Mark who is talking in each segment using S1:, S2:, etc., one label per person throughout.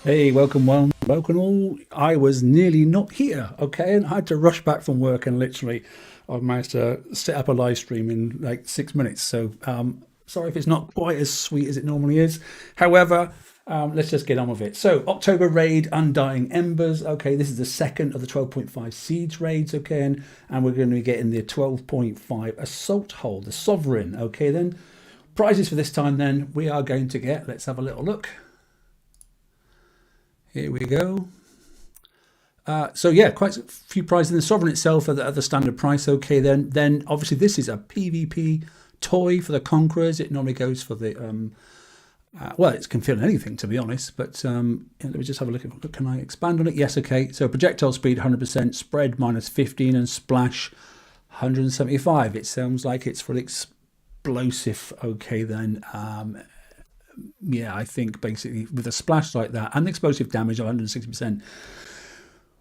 S1: Hey, welcome one, welcome all. I was nearly not here, okay, and I had to rush back from work, and literally, I've managed to set up a live stream in like 6 minutes. So, sorry if it's not quite as sweet as it normally is. However, let's just get on with it. So, October raid, Undying Embers. Okay, this is the second of the 12.5 siege raids. Okay, and we're going to be getting the 12.5 assault hold, the sovereign. Okay, then prizes for this time. Then we are going to get. Let's have a little look. Here we go. So yeah, quite a few prizes in the sovereign itself at the standard price. Okay, then obviously this is a PvP toy for the conquerors. It normally goes for the well, it can fit on anything to be honest. But yeah, let me just have a look at. Can I expand on it? Yes. Okay. So projectile speed 100%, spread -15, and splash 175. It sounds like it's for the explosive. Okay, then. Yeah, I think basically with a splash like that and the explosive damage of 160%,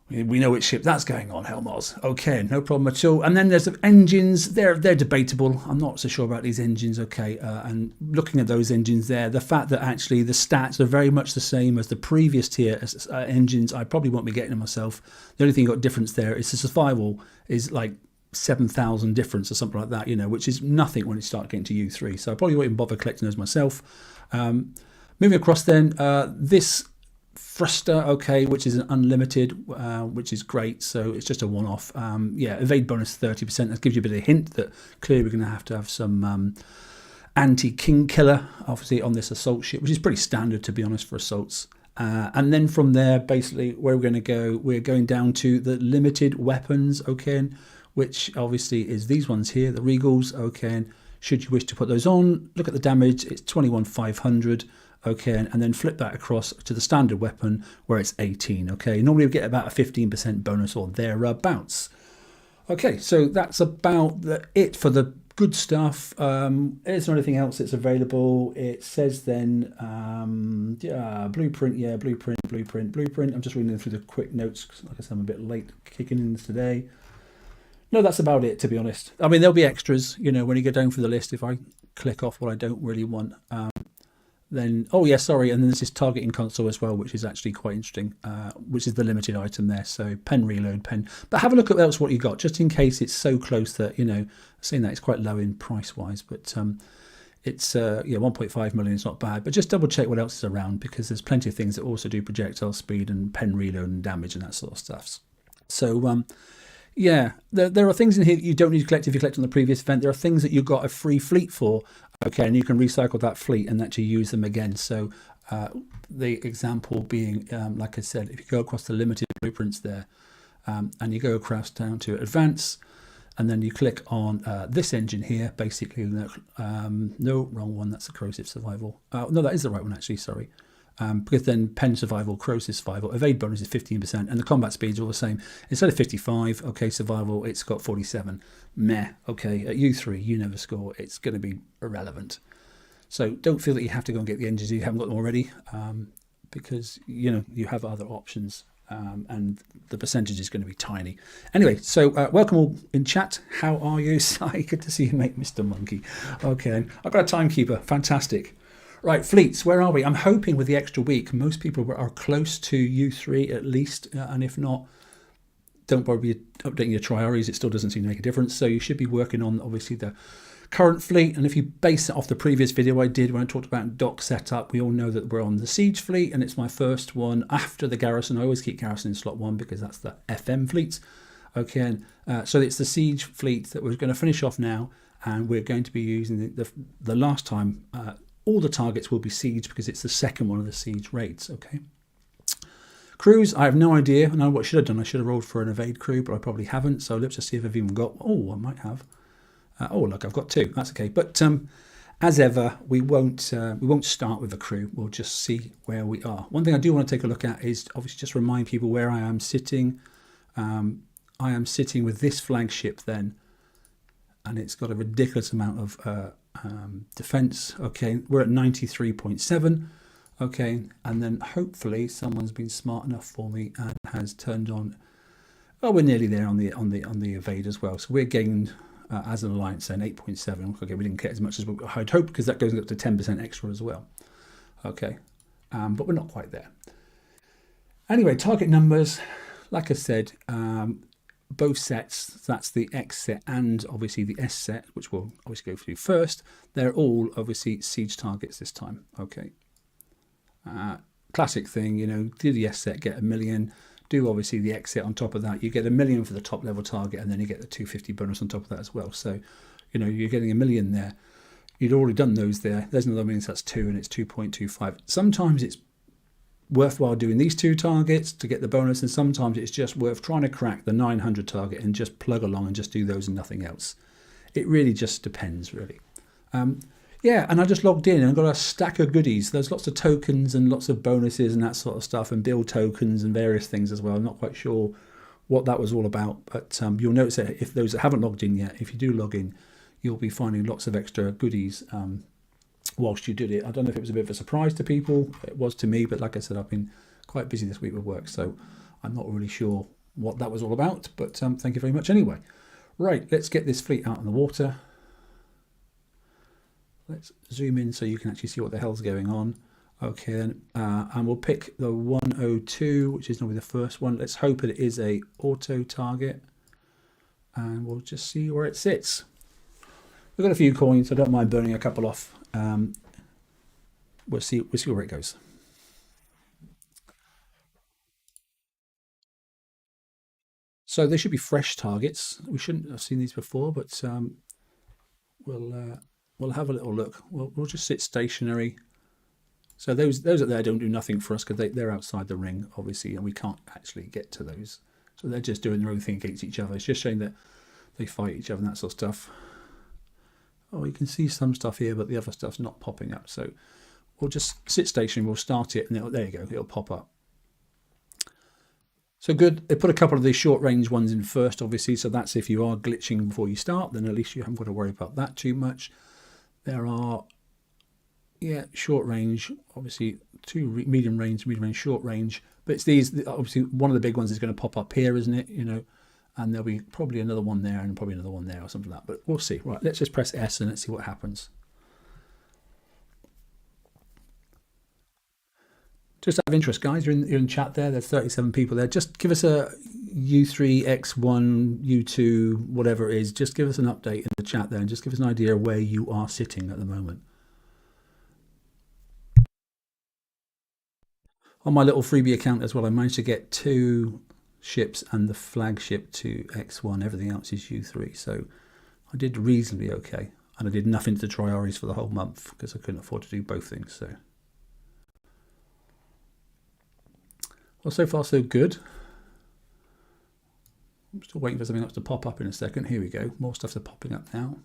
S1: we know which ship that's going on, Helmars. Okay, no problem at all. And then there's the engines. They're debatable. I'm not so sure about these engines. Okay, and looking at those engines there, the fact that actually the stats are very much the same as the previous tier engines, I probably won't be getting them myself. The only thing got difference there is the survival is like 7,000 difference or something like that, you know, which is nothing when you start getting to U3. So I probably won't even bother collecting those myself. Moving across then, this thruster, okay, which is an unlimited, which is great. So it's just a one-off. Yeah, evade bonus 30%. That gives you a bit of a hint that clearly we're going to have some anti-king killer, obviously, on this assault ship, which is pretty standard, to be honest, for assaults. And then from there, basically, where we're going to go, we're going down to the limited weapons, okay, which obviously is these ones here, the Regals, okay. Should you wish to put those on, look at the damage, it's 21,500, okay, and then flip that across to the standard weapon where it's 18, okay. Normally we get about a 15% bonus or thereabouts. Okay, so that's about it for the good stuff. Is there anything else that's available? It says then, yeah, blueprint, blueprint. I'm just reading through the quick notes because, like I said, I'm a bit late kicking in today. No, that's about it, to be honest. I mean, there'll be extras, you know, when you go down through the list. If I click off what I don't really want, then, oh, yeah, sorry. And then there's this targeting console as well, which is actually quite interesting, which is the limited item there. So pen reload, pen. But have a look at else what you got, just in case it's so close that, you know, seeing that it's quite low in price-wise. But it's, yeah, 1.5 million is not bad. But just double check what else is around because there's plenty of things that also do projectile speed and pen reload and damage and that sort of stuff. So, yeah, there are things in here that you don't need to collect if you collect on the previous event. There are things that you got a free fleet for, okay, and you can recycle that fleet and actually use them again. So the example being, like I said, if you go across the limited blueprints there and you go across down to advance, and then you click on this engine here, basically, no, wrong one, that's a corrosive survival. No, that is the right one, actually, sorry. Because then pen survival, corrosive survival, evade bonus is 15%, and the combat speeds are all the same. Instead of 55, okay, survival, it's got 47. Meh, okay, at U3, you never score. It's going to be irrelevant. So don't feel that you have to go and get the engines if you haven't got them already, because, you know, you have other options, and the percentage is going to be tiny. Anyway, so welcome all in chat. How are you? Sai, good to see you, mate, Mr. Monkey. Okay, I've got a timekeeper. Fantastic. Right, fleets, where are we? I'm hoping with the extra week, most people are close to U3 at least, and if not, don't worry updating your priorities. It still doesn't seem to make a difference. So you should be working on, obviously, the current fleet. And if you base it off the previous video I did when I talked about dock setup, we all know that we're on the siege fleet, and it's my first one after the garrison. I always keep garrison in slot 1 because that's the FM fleet. Okay, so it's the siege fleet that we're going to finish off now, and we're going to be using the last time. All the targets will be siege because it's the second one of the siege raids, okay? Crews, I have no idea. I know what I should have done. I should have rolled for an evade crew, but I probably haven't. So let's just see if I've even got... Oh, I might have. Oh, look, I've got 2. That's okay. But as ever, we won't start with a crew. We'll just see where we are. One thing I do want to take a look at is obviously just remind people where I am sitting. I am sitting with this flagship then, and it's got a ridiculous amount of... defense. Okay, we're at 93.7. Okay, and then hopefully someone's been smart enough for me and has turned on. Oh, we're nearly there on the evade as well. So we're gained as an alliance then 8.7. Okay, we didn't get as much as I'd hoped because that goes up to 10% extra as well. Okay, but we're not quite there. Anyway, target numbers, like I said, both sets, that's the X set and obviously the S set, which we'll obviously go through first. They're all obviously siege targets this time. Okay. Classic thing, you know, do the S set, get 1,000,000. Do obviously the X set on top of that. You get 1,000,000 for the top level target, and then you get the 250 bonus on top of that as well. So, you know, you're getting 1,000,000 there. You'd already done those there. There's another 1,000,000, so that's 2, and it's 2.25. Sometimes it's worthwhile doing these two targets to get the bonus, and sometimes it's just worth trying to crack the 900 target and just plug along and just do those and nothing else. It really just depends, really. Yeah, and I just logged in and got a stack of goodies. There's lots of tokens and lots of bonuses and that sort of stuff, and build tokens and various things as well. I'm not quite sure what that was all about, but you'll notice that if those that haven't logged in yet, if you do log in, you'll be finding lots of extra goodies whilst you did it. I don't know if it was a bit of a surprise to people. It was to me, but like I said, I've been quite busy this week with work, so I'm not really sure what that was all about, but thank you very much anyway. Right, let's get this fleet out in the water. Let's zoom in so you can actually see what the hell's going on. Okay, then, and we'll pick the 102, which is normally the first one. Let's hope it is a auto target, and we'll just see where it sits. We've got a few coins. I don't mind burning a couple off. We'll see where it goes. So they should be fresh targets. We shouldn't have seen these before, but we'll have a little look. We'll just sit stationary. So those up there don't do nothing for us because they're outside the ring, obviously, and we can't actually get to those. So they're just doing their own thing against each other. It's just showing that they fight each other and that sort of stuff. Oh, you can see some stuff here, but the other stuff's not popping up. So we'll just sit stationary. We'll start it, and there you go. It'll pop up. So good. They put a couple of these short range ones in first, obviously. So that's if you are glitching before you start, then at least you haven't got to worry about that too much. There are, yeah, short range, obviously two medium range, short range. But it's these, obviously one of the big ones is going to pop up here, isn't it? You know, and there'll be probably another one there and probably another one there or something like that. But we'll see. Right, let's just press S and let's see what happens. Just out of interest, guys, you're in chat there. There's 37 people there. Just give us a U3, X1, U2, whatever it is. Just give us an update in the chat there and just give us an idea of where you are sitting at the moment. On my little freebie account as well, I managed to get 2 ships and the flagship to X1. Everything else is U3. So I did reasonably okay. And I did nothing to Triaris for the whole month because I couldn't afford to do both things. So. Well, so far so good. I'm still waiting for something else to pop up in a second. Here we go. More stuff's popping up now.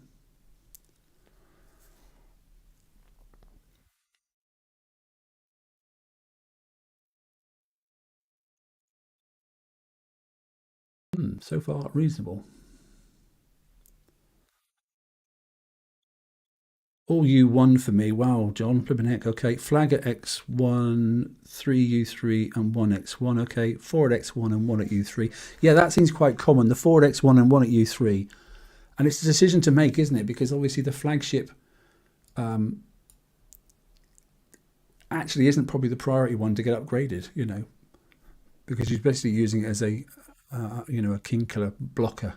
S1: So far reasonable. All U1 for me. Wow, John. Flipping heck. Okay. Flag at X1, 3U3 and 1X1. Okay. 4 at X1 and 1 at U3. Yeah, that seems quite common. The 4 at X1 and 1 at U3. And it's a decision to make, isn't it? Because obviously the flagship actually isn't probably the priority one to get upgraded, you know, because you're basically using it as a, you know, a king killer blocker.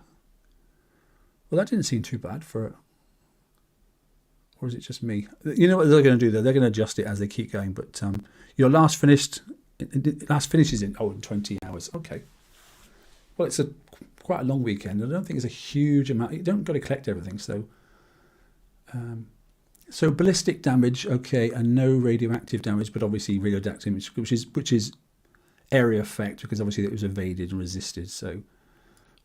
S1: Well, that didn't seem too bad for it. Or is it just me? You know what they're going to do though? They're going to adjust it as they keep going. But your last finish is in 20 hours. Okay. Well, it's quite a long weekend. I don't think it's a huge amount. You don't got to collect everything. So, so ballistic damage, okay, and no radioactive damage, but obviously radioactive damage, which is area effect because obviously it was evaded and resisted. So,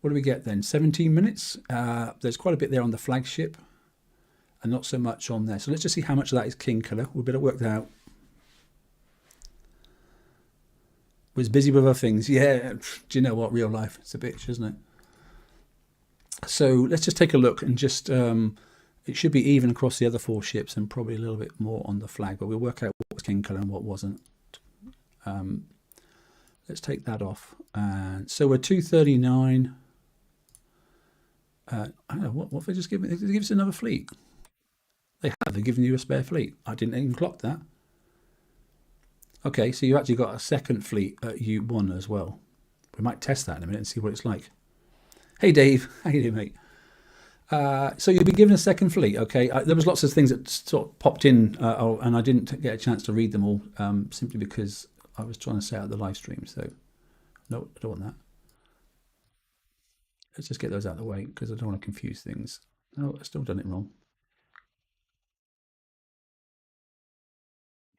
S1: what do we get then? 17 minutes. There's quite a bit there on the flagship. And not so much on there. So let's just see how much of that is king killer. We'll better work that out. Was busy with other things. Yeah, do you know what? Real life, it's a bitch, isn't it? So let's just take a look and just, it should be even across the other 4 ships and probably a little bit more on the flag, but we'll work out what was king killer and what wasn't. Let's take that off. And so we're 239. I don't know, what if they just give us another fleet? They've given you a spare fleet. I didn't even clock that. Okay, so you actually got a second fleet at U1 as well. We might test that in a minute and see what it's like. Hey, Dave. How you doing, mate? So you'll be given a second fleet, okay? There was lots of things that sort of popped in, and I didn't get a chance to read them all, simply because I was trying to set out the live stream. So no, I don't want that. Let's just get those out of the way because I don't want to confuse things. Oh, I've still done it wrong.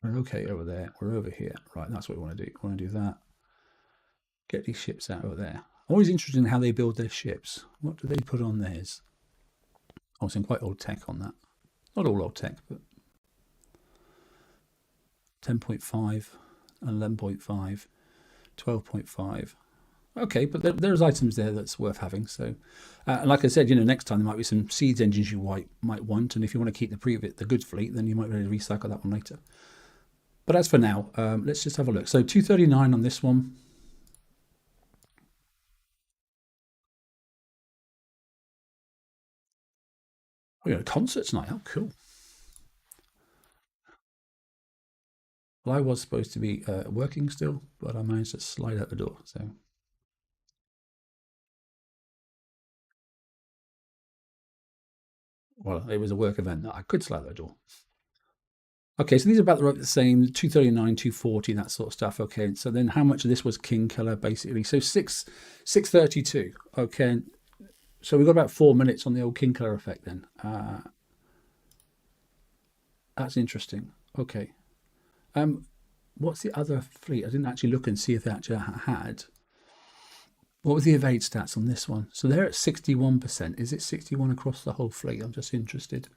S1: We're okay over there. We're over here. Right, that's what we want to do. We want to do that. Get these ships out over there. Always interested in how they build their ships. What do they put on theirs? Oh, some quite old tech on that. Not all old tech, but 10.5, 11.5, 12.5. Okay, but there's items there that's worth having. So, like I said, next time there might be some seeds engines you might want, and if you want to keep the good fleet, then you might be able to recycle that one later. But as for now, let's just have a look. So 239 on this one. Oh, you got a concert tonight. Oh, cool. Well, I was supposed to be working still, but I managed to slide out the door. So, well, it was a work event. I could slide out the door. Okay, so these are about the same, 239, 240, that sort of stuff. Okay, so then how much of this was king color, basically? So 632. Okay, so we've got about 4 minutes on the old king color effect then. That's interesting. Okay. What's the other fleet? I didn't actually look and see if they actually had. What was the evade stats on this one? So they're at 61%. Is it 61 across the whole fleet? I'm just interested.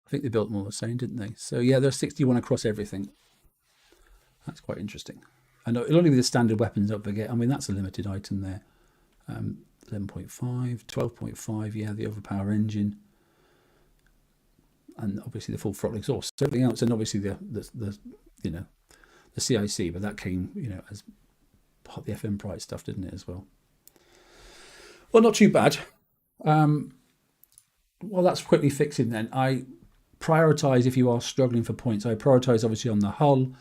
S1: I think they built them all the same, didn't they? So yeah, they're 61 across everything. That's quite interesting. I know it'll only be the standard weapons, don't forget. I mean, that's a limited item there. 11.5, 12.5, yeah, the overpower engine. And obviously the full throttle exhaust. So everything else, and obviously the CIC, but that came, as part of the FM price stuff, didn't it, as well? Well, not too bad. Well, that's quickly fixing then. I prioritize if you are struggling for points. I prioritize obviously on the hull.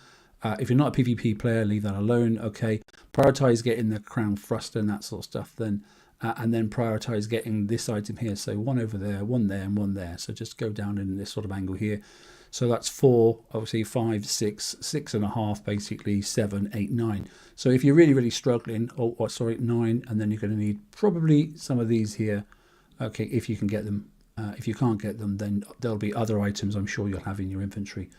S1: If you're not a PvP player, leave that alone. Okay, prioritize getting the crown thruster and that sort of stuff. Then, and then prioritize getting this item here. So one over there, one there, and one there. So just go down in this sort of angle here. So that's 4, obviously 5, 6, 6.5, basically 7, 8, 9. So if you're really, really struggling, or sorry, 9, and then you're going to need probably some of these here. Okay, if you can get them. If you can't get them, then there'll be other items I'm sure you'll have in your inventory.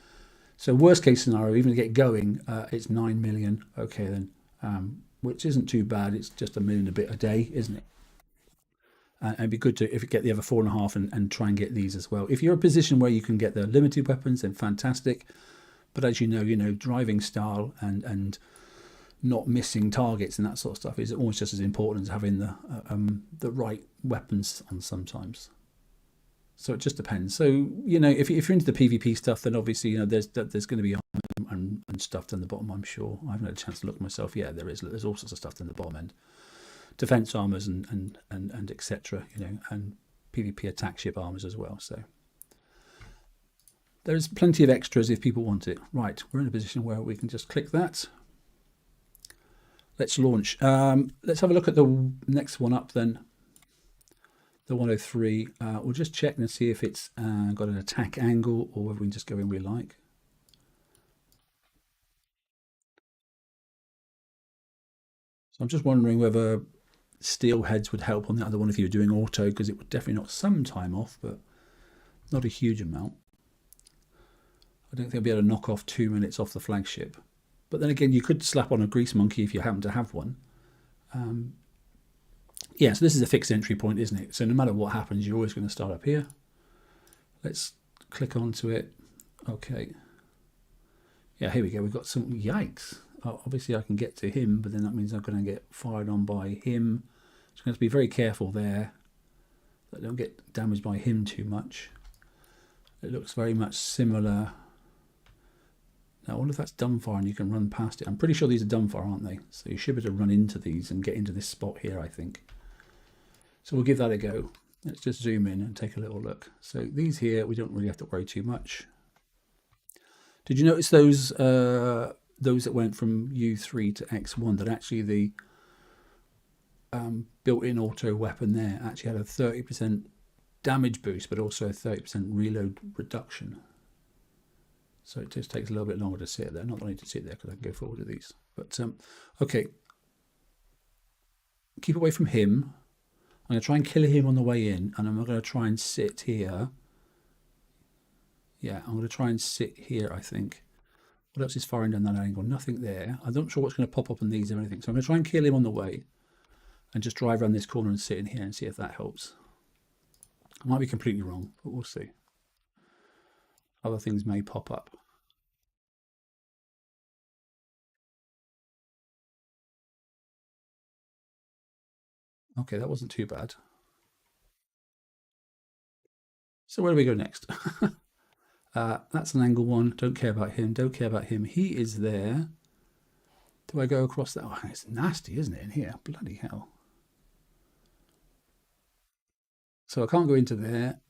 S1: So worst case scenario, even to get going, it's 9 million. Okay then, which isn't too bad. It's just 1 million a bit a day, isn't it? And it'd be good to if you get the other 4.5 and try and get these as well. If you're in a position where you can get the limited weapons, then fantastic. But as you know, driving style and not missing targets and that sort of stuff is almost just as important as having the right weapons on sometimes. So it just depends. So if you're into the PvP stuff, then obviously there's going to be armor and stuff down the bottom. I'm sure I haven't had a chance to look myself. Yeah, there is. There's all sorts of stuff down the bottom end, defense armors and etc. And PvP attack ship armors as well. So there's plenty of extras if people want it. Right, we're in a position where we can just click that. Let's launch. Let's have a look at the next one up then. The 103, we'll just check and see if it's got an attack angle or whether we can just go in we like. So I'm just wondering whether steel heads would help on the other one if you were doing auto, because it would definitely knock some time off, but not a huge amount. I don't think I'll be able to knock off 2 minutes off the flagship. But then again, you could slap on a grease monkey if you happen to have one. Yeah, so this is a fixed entry point, isn't it? So no matter what happens, you're always going to start up here. Let's click onto it. Okay. Yeah, here we go. We've got some, yikes. Oh, obviously I can get to him, but then that means I'm going to get fired on by him. So I'm going to be very careful there that I don't get damaged by him too much. It looks very much similar. Now, I wonder if that's dumbfire and you can run past it. I'm pretty sure these are dumbfire, aren't they? So you should be able to run into these and get into this spot here, I think. So we'll give that a go. Let's just zoom in and take a little look. So these here, we don't really have to worry too much. Did you notice those that went from U3 to X1 that actually the built-in auto weapon there actually had a 30% damage boost, but also a 30% reload reduction. So it just takes a little bit longer to sit there. Not that I need to sit there because I can go forward with these. But okay, keep away from him. I'm going to try and kill him on the way in, and I'm going to try and sit here. Yeah, I'm going to try and sit here, I think. What else is firing down that angle? Nothing there. I'm not sure what's going to pop up on these or anything. So I'm going to try and kill him on the way and just drive around this corner and sit in here and see if that helps. I might be completely wrong, but we'll see. Other things may pop up. Okay, that wasn't too bad. So where do we go next? That's an angle one. Don't care about him. Don't care about him. He is there. Do I go across that? Oh, it's nasty, isn't it, in here? Bloody hell. So I can't go into there,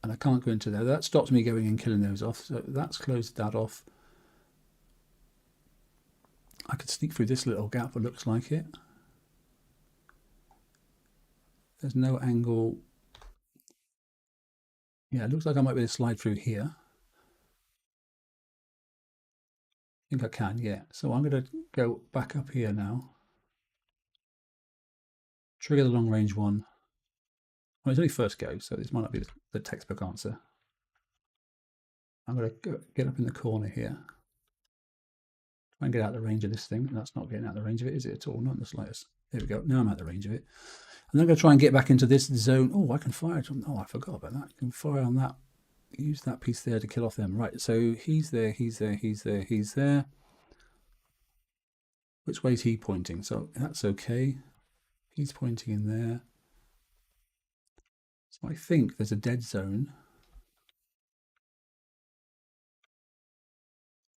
S1: and I can't go into there. That stops me going and killing those off. So that's closed that off. I could sneak through this little gap, it looks like it. There's no angle. Yeah, it looks like I might be able to slide through here. I think I can, yeah. So I'm going to go back up here now. Trigger the long range one. Well, it's only first go, so this might not be the textbook answer. I'm going to get up in the corner here. Try and get out of the range of this thing. That's not getting out of the range of it, is it at all? Not in the slightest. There we go. Now I'm out of the range of it. And then I'm going to try and get back into this zone. Oh, I can fire. Oh, I forgot about that. I can fire on that. Use that piece there to kill off them. Right, so he's there, he's there, he's there, he's there. Which way is he pointing? So that's okay. He's pointing in there. So I think there's a dead zone.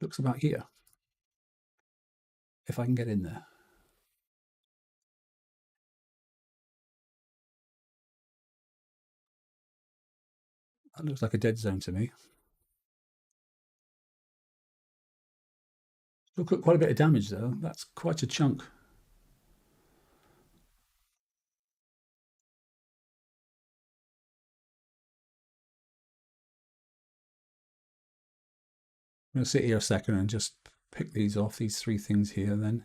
S1: Looks about here. If I can get in there. That looks like a dead zone to me. Look at quite a bit of damage though. That's quite a chunk. I'm going to sit here a second and just pick these off, these three things here then.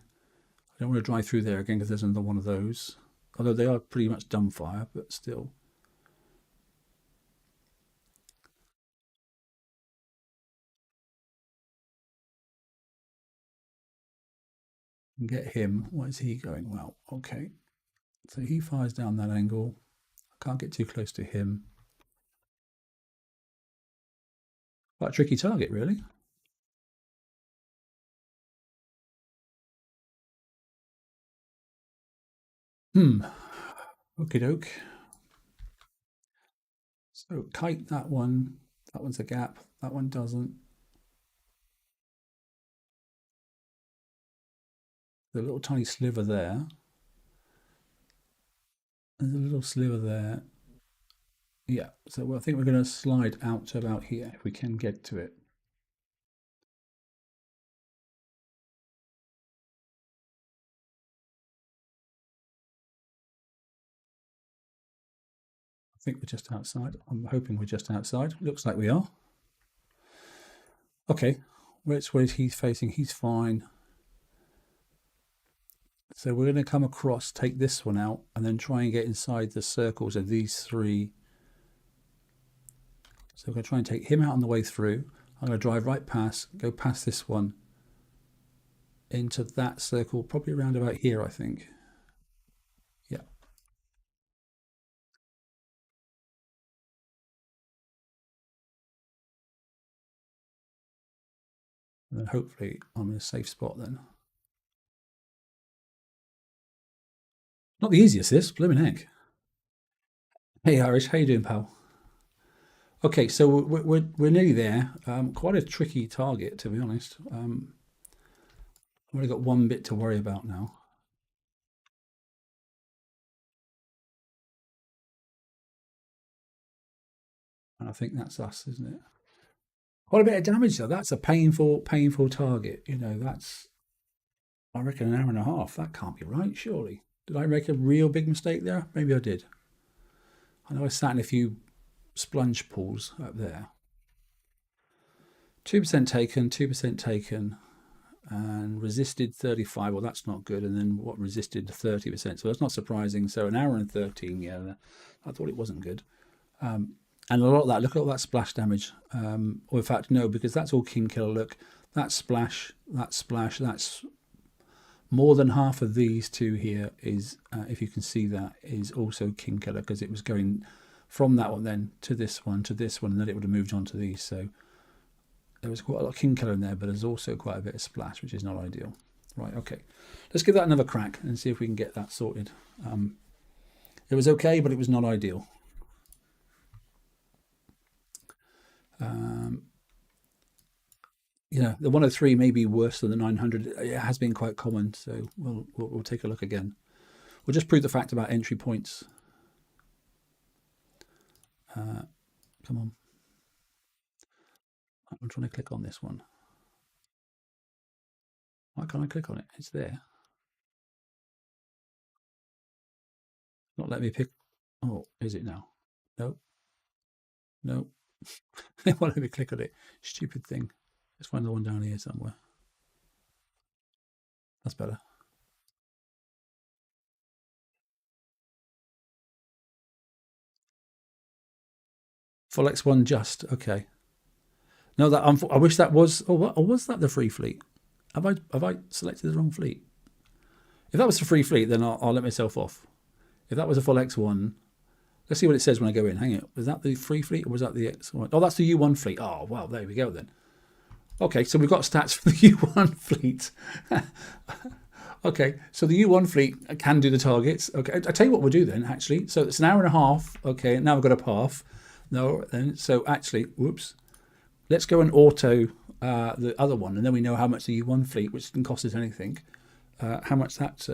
S1: I don't want to drive through there again because there's another one of those. Although they are pretty much dumbfire, but still. Get him. What is he going? Well, okay. So he fires down that angle. I can't get too close to him. Quite a tricky target, really. Okie doke. So kite that one. That one's a gap. That one doesn't. The little tiny sliver there. There's a little sliver there. Yeah, so I think we're going to slide out to about here if we can get to it. I think we're just outside. I'm hoping we're just outside. Looks like we are. Okay, which way is he facing? He's fine. So we're going to come across, take this one out, and then try and get inside the circles of these three. So we're going to try and take him out on the way through. I'm going to drive right past, go past this one, into that circle, probably around about here, I think. Yeah. And then hopefully I'm in a safe spot then. Not the easiest, this, blooming heck. Hey, Irish, how you doing, pal? Okay, so we're nearly there. Quite a tricky target, to be honest. I've only got one bit to worry about now. And I think that's us, isn't it? Quite a bit of damage though. That's a painful target. That's, I reckon, an hour and a half. That can't be right, surely. Did I make a real big mistake there? Maybe I did. I know I sat in a few splunge pools up there. 2% taken, 2% taken, and resisted 35. Well, that's not good. And then what resisted 30%? So that's not surprising. So an hour and 13. Yeah, I thought it wasn't good. And a lot of that, look at all that splash damage. Or in fact, no, because that's all king killer. Look, that splash, that's more than half of these two here is, if you can see that, is also king killer because it was going from that one then to this one, and then it would have moved on to these. So there was quite a lot of king killer in there, but there's also quite a bit of splash, which is not ideal. Right, okay. Let's give that another crack and see if we can get that sorted. It was okay, but it was not ideal. The 103 may be worse than the 900. It has been quite common, so we'll take a look again. We'll just prove the fact about entry points. Come on. I'm trying to click on this one. Why can't I click on it? It's there. Not let me pick. Oh, is it now? No, no. They won't let me click on it. Stupid thing. Let's find the one down here somewhere. That's better. Full X1 just. Okay. No, that I wish that was. Oh, what? Or was that the free fleet? Have I selected the wrong fleet? If that was the free fleet, then I'll let myself off. If that was a full X1, let's see what it says when I go in. Hang it. Was that the free fleet or was that the X1? Oh, that's the U1 fleet. Oh, well, there we go then. Okay, so we've got stats for the U1 fleet. Okay, so the U1 fleet can do the targets. Okay, I tell you what we'll do then, actually. So it's an hour and a half. Okay, now we've got a path. No, then, so actually, whoops. Let's go and auto the other one, and then we know how much the U1 fleet, which didn't cost us anything, how much that.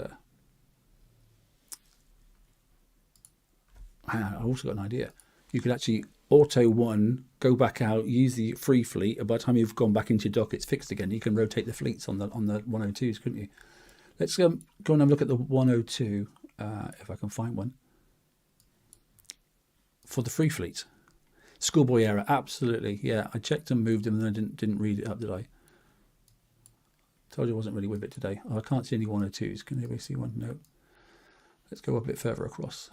S1: I also got an idea. You could actually auto one, go back out, use the free fleet, and by the time you've gone back into your dock, it's fixed again. You can rotate the fleets on the 102s, couldn't you? Let's go and have a look at the 102, if I can find one. For the free fleet. Schoolboy error, absolutely. Yeah, I checked and moved them and then I didn't read it up, did I? Told you I wasn't really with it today. Oh, I can't see any 102s. Can anybody see one? No. Let's go a bit further across.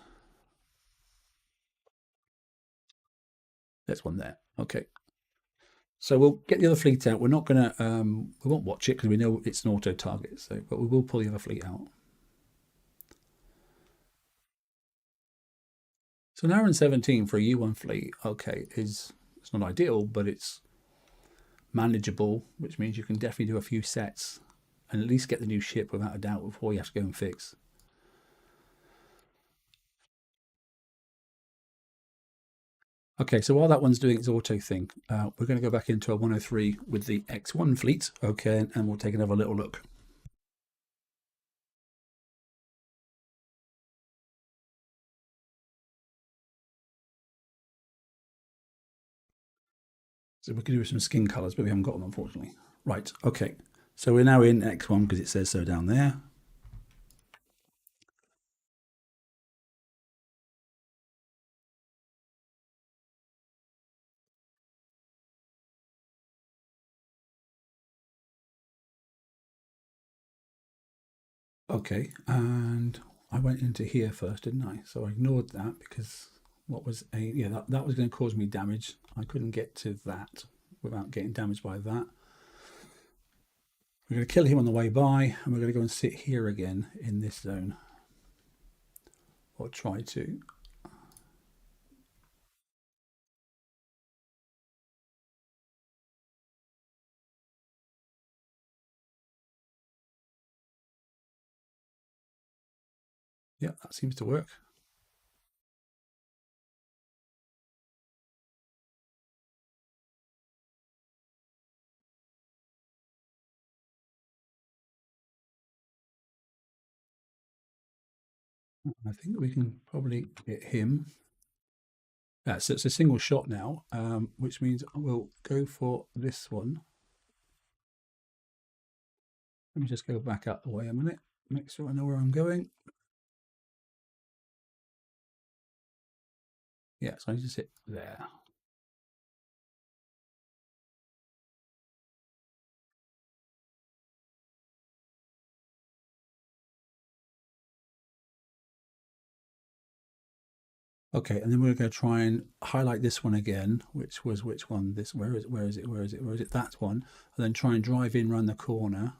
S1: There's one there. Okay. So we'll get the other fleet out. We're not going to, we won't watch it because we know it's an auto target. So, but we will pull the other fleet out. So an hour and 17 for a U1 fleet, okay, it's not ideal, but it's manageable, which means you can definitely do a few sets and at least get the new ship without a doubt before you have to go and fix. Okay, so while that one's doing its auto thing, we're going to go back into a 103 with the X1 fleet, okay, and we'll take another little look. So we could do some skin colours, but we haven't got them, unfortunately. Right, okay. So we're now in X1 because it says so down there. Okay, and I went into here first, didn't I? So I ignored that because what was a, yeah, that was going to cause me damage. I couldn't get to that without getting damaged by that. We're going to kill him on the way by, and we're going to go and sit here again in this zone. Or try to. Yeah, that seems to work. I think we can probably get him. So it's a single shot now, which means we'll go for this one. Let me just go back out the way a minute, make sure I know where I'm going. Yeah, so I need to sit there. Okay, and then we're going to try and highlight this one again, which was which one? This, where is it? Where is it? Where is it? Where is it? That one. And then try and drive in around the corner.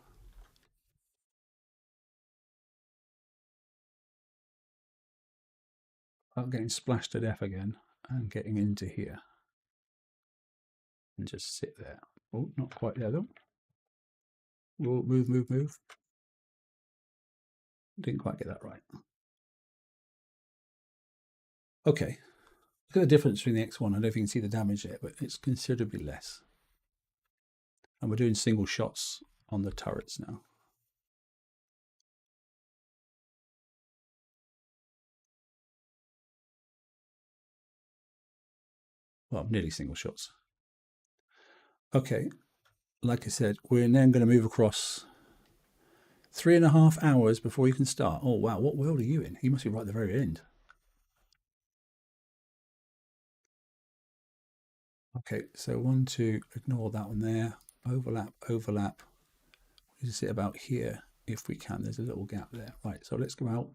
S1: I'm getting splashed to death again and getting into here and just sit there. Oh, not quite there though. Oh, move, move, move. Didn't quite get that right. Okay, look at the difference between the X1. I don't know if you can see the damage there, but it's considerably less. And we're doing single shots on the turrets now. Well, nearly single shots. Okay, like I said, we're then going to move across 3.5 hours before you can start. Oh, wow, what world are you in? You must be right at the very end. Okay, so 1, 2, ignore that one there. Overlap, overlap. We just sit about here if we can. There's a little gap there. Right, so let's go out.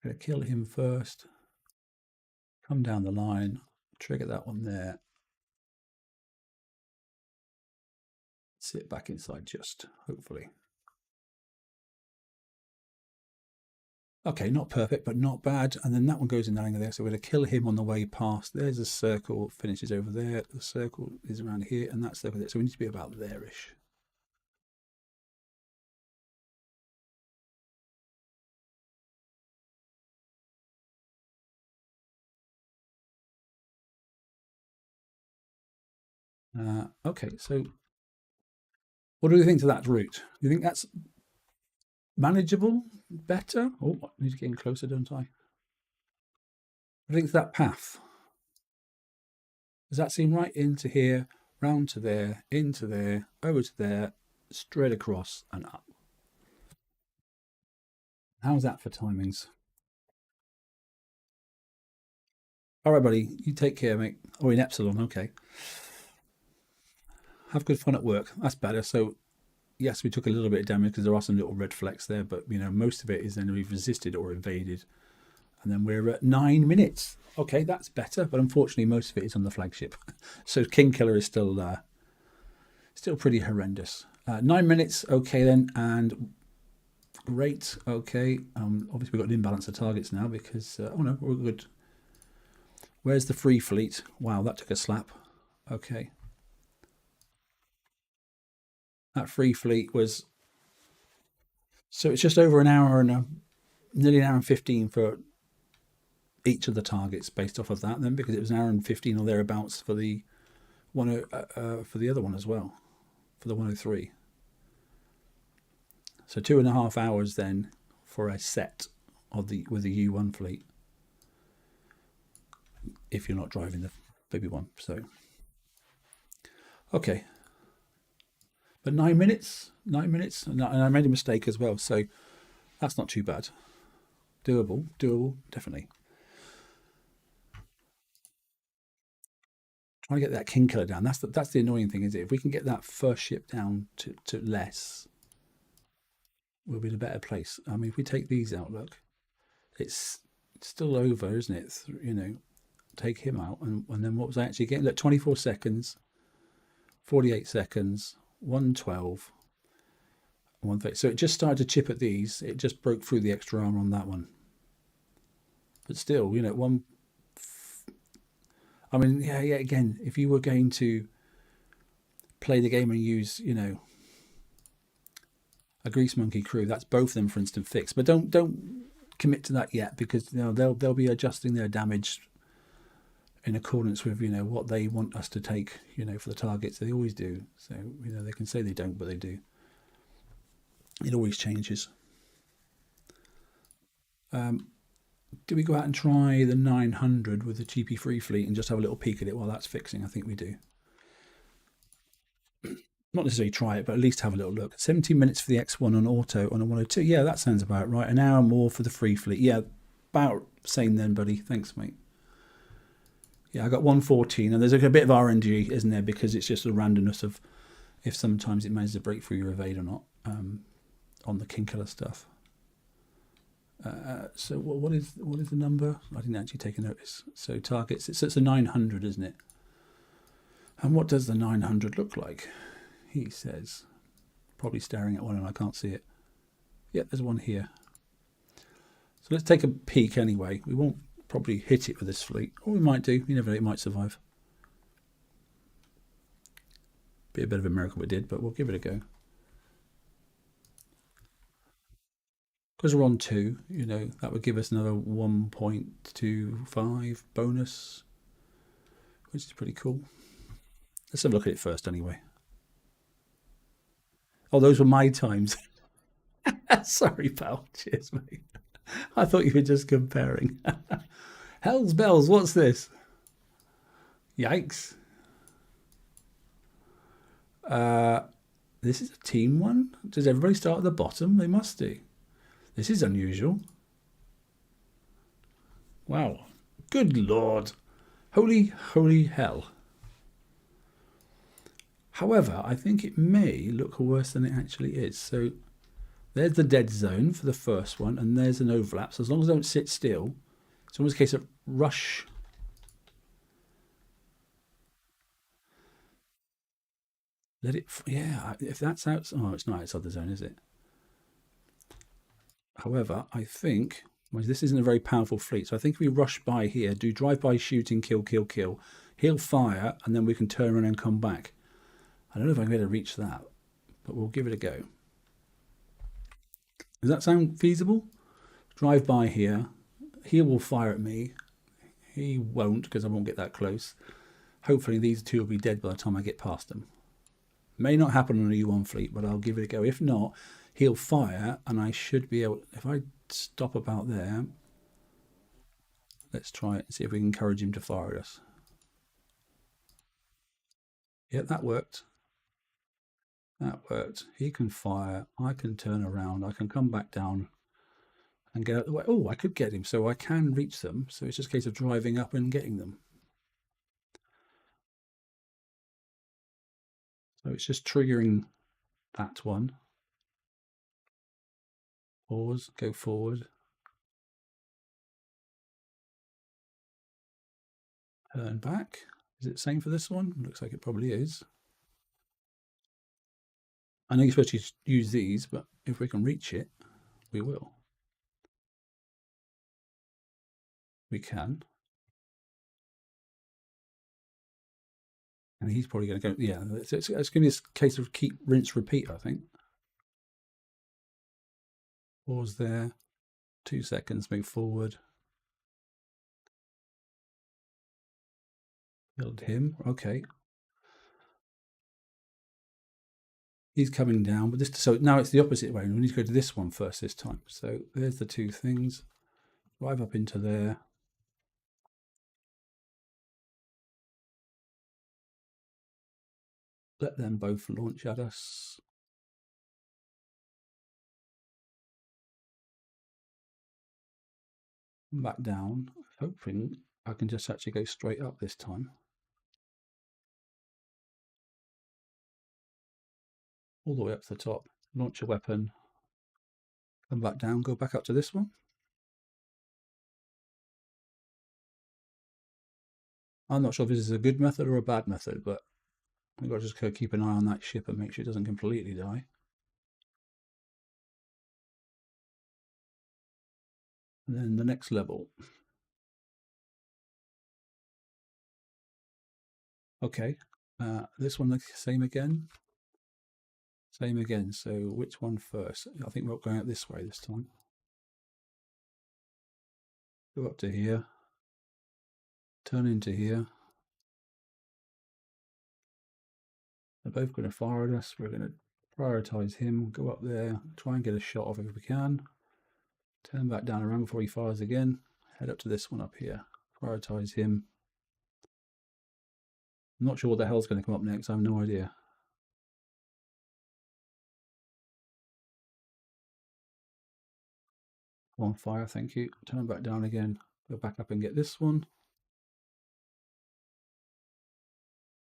S1: Gonna kill him first. Come down the line. Trigger that one there. Sit back inside just, hopefully. Okay, not perfect, but not bad. And then that one goes in that angle there. So we're going to kill him on the way past. There's a circle, finishes over there. The circle is around here, and that circle there. So we need to be about there-ish. Okay, so what do you think to that route? Do you think that's manageable? Better? Oh, I need to get in closer, don't I? I think that path. Does that seem right? Into here, round to there, into there, over to there, straight across and up. How's that for timings? All right, buddy. You take care, mate. Oh, in Epsilon. Okay. Have good fun at work. That's better. So, yes, we took a little bit of damage because there are some little red flecks there, but most of it is then we've resisted or evaded. And then we're at 9 minutes. Okay, that's better, but unfortunately, most of it is on the flagship. So King Killer is still pretty horrendous. 9 minutes. Okay, then, and great. Okay, obviously we've got an imbalance of targets now because oh no, we're good. Where's the free fleet? Wow, that took a slap. Okay. That free fleet was, so it's just over an hour and nearly an hour and 15 for each of the targets based off of that then, because it was an hour and 15 or thereabouts for the for the other one as well, for the 103. So 2.5 hours then for a set of the with the U1 fleet if you're not driving the baby one. So okay, but 9 minutes, and I made a mistake as well, so that's not too bad. Doable, definitely. Trying to get that king killer down. That's the annoying thing, is it? If we can get that first ship down to less, we'll be in a better place. I mean, if we take these out, look, it's still over, isn't it? Take him out, and then what was I actually getting? Look, 24 seconds, 48 seconds, 112, 130. So it just started to chip at these. It just broke through the extra armor on that one. But still, one. I mean, yeah. Again, if you were going to play the game and use, a grease monkey crew, that's both of them for instant fix. But don't commit to that yet, because they'll be adjusting their damage in accordance with what they want us to take for the targets. They always do. So they can say they don't, but they do. It always changes. Do we go out and try the 900 with the GP free fleet and just have a little peek at it while that's fixing? I think we do. Not necessarily try it, but at least have a little look. 17 minutes for the X1 on auto on a 102. Yeah, that sounds about right. An hour more for the free fleet. Yeah, about same then, buddy. Thanks, mate. Yeah, I got 114, and there's a bit of RNG, isn't there? Because it's just the randomness of if sometimes it manages to break through your evade or not on the king killer stuff. So what is the number? I didn't actually take a notice. So targets. It's a 900, isn't it? And what does the 900 look like? He says, probably staring at one and I can't see it. Yeah, there's one here. So let's take a peek anyway. We won't probably hit it with this fleet. Or we might do. You never know, it might survive. Be a bit of a miracle it did, but we'll give it a go. Because we're on 2, you know, that would give us another 1.25 bonus, which is pretty cool. Let's have a look at it first anyway. Oh, those were my times. Sorry, pal. Cheers, mate. I thought you were just comparing. Hell's bells, what's this? Yikes. This is a team one? Does everybody start at the bottom? They must do. This is unusual. Wow. Good Lord. Holy, holy hell. However, I think it may look worse than it actually is. So there's the dead zone for the first one, and there's an overlap. So as long as I don't sit still, it's almost a case of rush. Let it, yeah, if that's out, oh, it's not outside the zone, is it? However, I think, well, this isn't a very powerful fleet, so I think if we rush by here, do drive-by shooting, kill, kill, kill, he'll fire, and then we can turn around and come back. I don't know if I'm going to reach that, but we'll give it a go. Does that sound feasible? Drive by here. He will fire at me. He won't, because I won't get that close. Hopefully these two will be dead by the time I get past them. May not happen on a U1 fleet, but I'll give it a go. If not, he'll fire, and I should be able... If I stop about there, let's try it and see if we can encourage him to fire at us. Yeah, that worked. That worked. He can fire. I can turn around. I can come back down and get out the way. Oh, I could get him, so I can reach them. So it's just a case of driving up and getting them. So it's just triggering that one. Pause, go forward. Turn back. Is it the same for this one? Looks like it probably is. I know you're supposed to use these, but if we can reach it, we will. We can. And he's probably going to go, yeah, it's going to be a case of keep, rinse, repeat, I think. Pause there. 2 seconds, move forward. Build him, okay. He's coming down, but this, so now it's the opposite way. We need to go to this one first this time. So there's the two things. Drive up into there. Let them both launch at us. Back down, hoping I can just actually go straight up this time. All the way up to the top, launch a weapon, come back down, go back up to this one. I'm not sure if this is a good method or a bad method, but I've got to just keep an eye on that ship and make sure it doesn't completely die. And then the next level. Okay, this one the same again. Same again. So which one first? I think we're going out this way this time. Go up to here. Turn into here. They're both going to fire at us. We're going to prioritize him. Go up there. Try and get a shot off if we can. Turn back down around before he fires again. head up to this one up here. Prioritize him. I'm not sure what the hell's going to come up next. I have no idea. On fire, thank you. Turn back down again. Go back up and get this one.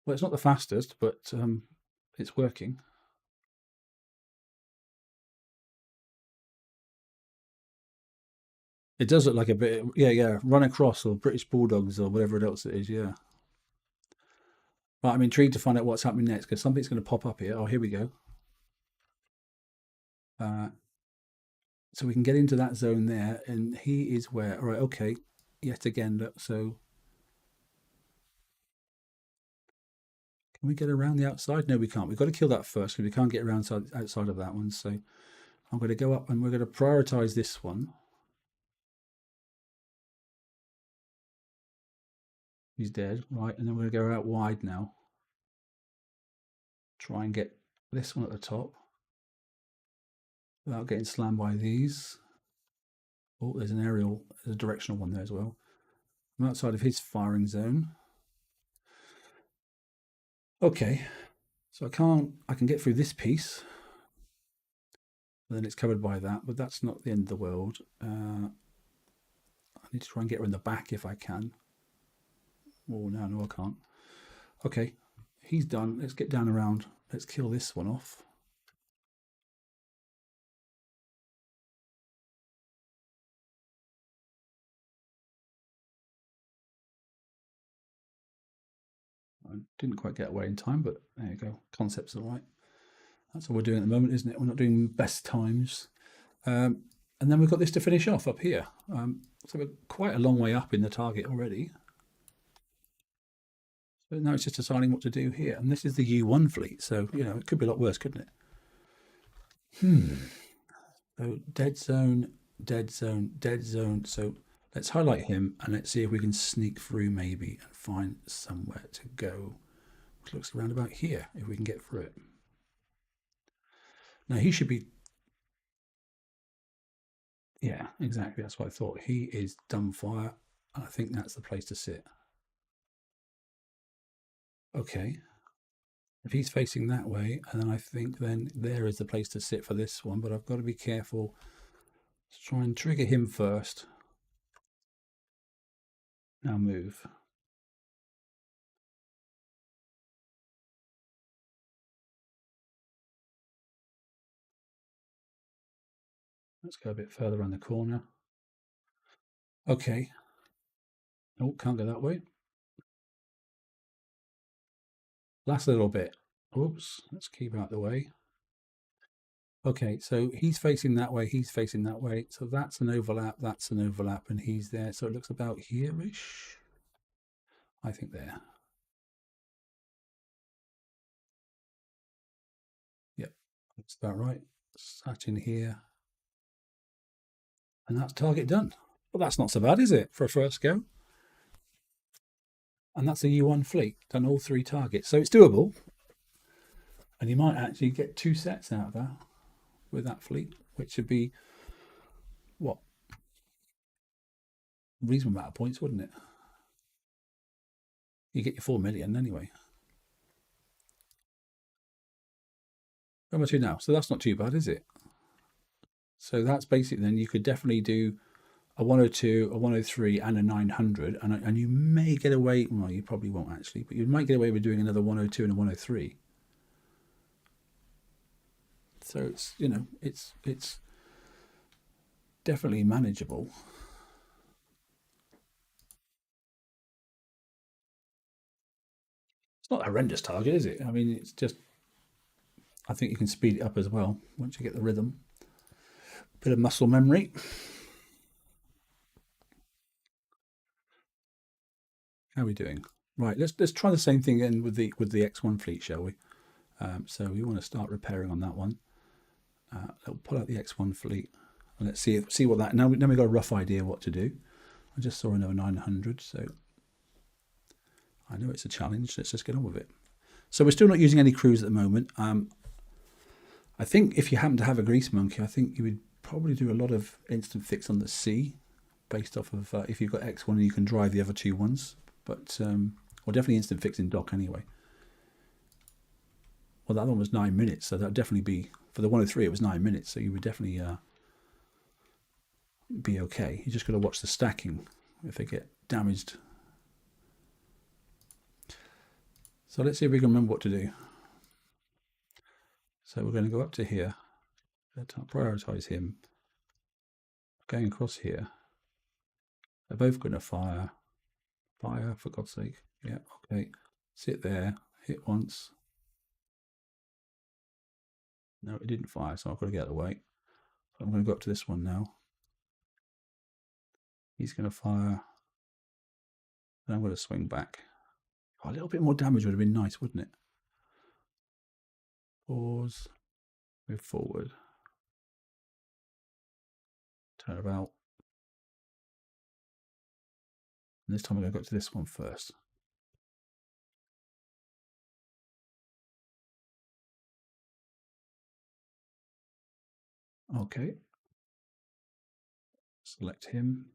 S1: Well, it's not the fastest, but it's working. It does look like a bit, yeah, run across or British Bulldogs or whatever else it is, yeah. Right, I'm intrigued to find out what's happening next because something's going to pop up here. Oh, here we go. So we can get into that zone there, and he is where? All right, okay. Yet again, look, so can we get around the outside? No, we can't. We've got to kill that first because we can't get around outside of that one. So I'm going to go up and we're going to prioritize this one. He's dead, right? And then we're going to go out wide now. Try and get this one at the top without getting slammed by these. Oh, there's an aerial, there's a directional one there as well. I'm outside of his firing zone. Okay, so I can get through this piece. And then it's covered by that, but that's not the end of the world. I need to try and get her in the back if I can. Oh, no, I can't. Okay, he's done. Let's get down around. Let's kill this one off. I didn't quite get away in time, but there you go. Concepts are right. That's what we're doing at the moment, isn't it? We're not doing best times. And then we've got this to finish off up here. So we're quite a long way up in the target already. So now it's just deciding what to do here. And this is the U1 fleet. So, it could be a lot worse, couldn't it? So dead zone, dead zone, dead zone. So let's highlight him and let's see if we can sneak through maybe and find somewhere to go. Which looks around about here, if we can get through it. Now he should be, yeah, exactly. That's what I thought. He is dumbfire. I think that's the place to sit. Okay. If he's facing that way, and then I think then there is the place to sit for this one, but I've got to be careful. Let's try and trigger him first. Now move. Let's go a bit further around the corner. Okay. Oh, can't go that way. Last little bit. Oops, let's keep out the way. Okay, so he's facing that way, he's facing that way. So that's an overlap, and he's there. So it looks about here-ish. I think there. Yep, that's about right. Sat in here. And that's target done. Well, that's not so bad, is it, for a first go? And that's a U1 fleet, done all 3 targets. So it's doable. And you might actually get 2 sets out of that with that fleet, which would be, what? Reasonable amount of points, wouldn't it? You get your 4 million anyway. How much are you now? So that's not too bad, is it? So that's basically then you could definitely do a 102, a 103, and a 900, and you may get away. Well, you probably won't actually, but you might get away with doing another 102 and a 103. So it's definitely manageable. It's not a horrendous target, is it? I mean, it's just. I think you can speed it up as well once you get the rhythm. Bit of muscle memory. How are we doing? Right, let's try the same thing again with the X1 fleet, shall we? So we want to start repairing on that one. Pull out the X1 fleet and let's see what that. Now we've got a rough idea what to do. I just saw another 900, so I know it's a challenge. Let's just get on with it. So we're still not using any crews at the moment. I think if you happen to have a grease monkey, I think you would probably do a lot of instant fix on the sea. based off of if you've got X1 and you can drive the other two ones. But or definitely instant fix in dock anyway. Well, that one was 9 minutes, so that would definitely be for the 103. It was 9 minutes, so you would definitely be okay. You just got to watch the stacking if they get damaged. So let's see if we can remember what to do. So we're going to go up to here, prioritize him, going across here. They're both going to fire. Fire, for God's sake. Yeah, okay. Sit there, hit once. No, it didn't fire, so I've got to get out of the way. So I'm going to go up to this one now. He's going to fire. And I'm going to swing back. Oh, a little bit more damage would have been nice, wouldn't it? Pause. Move forward. Turn about. And this time I'm going to go to this one first. Okay. Select him.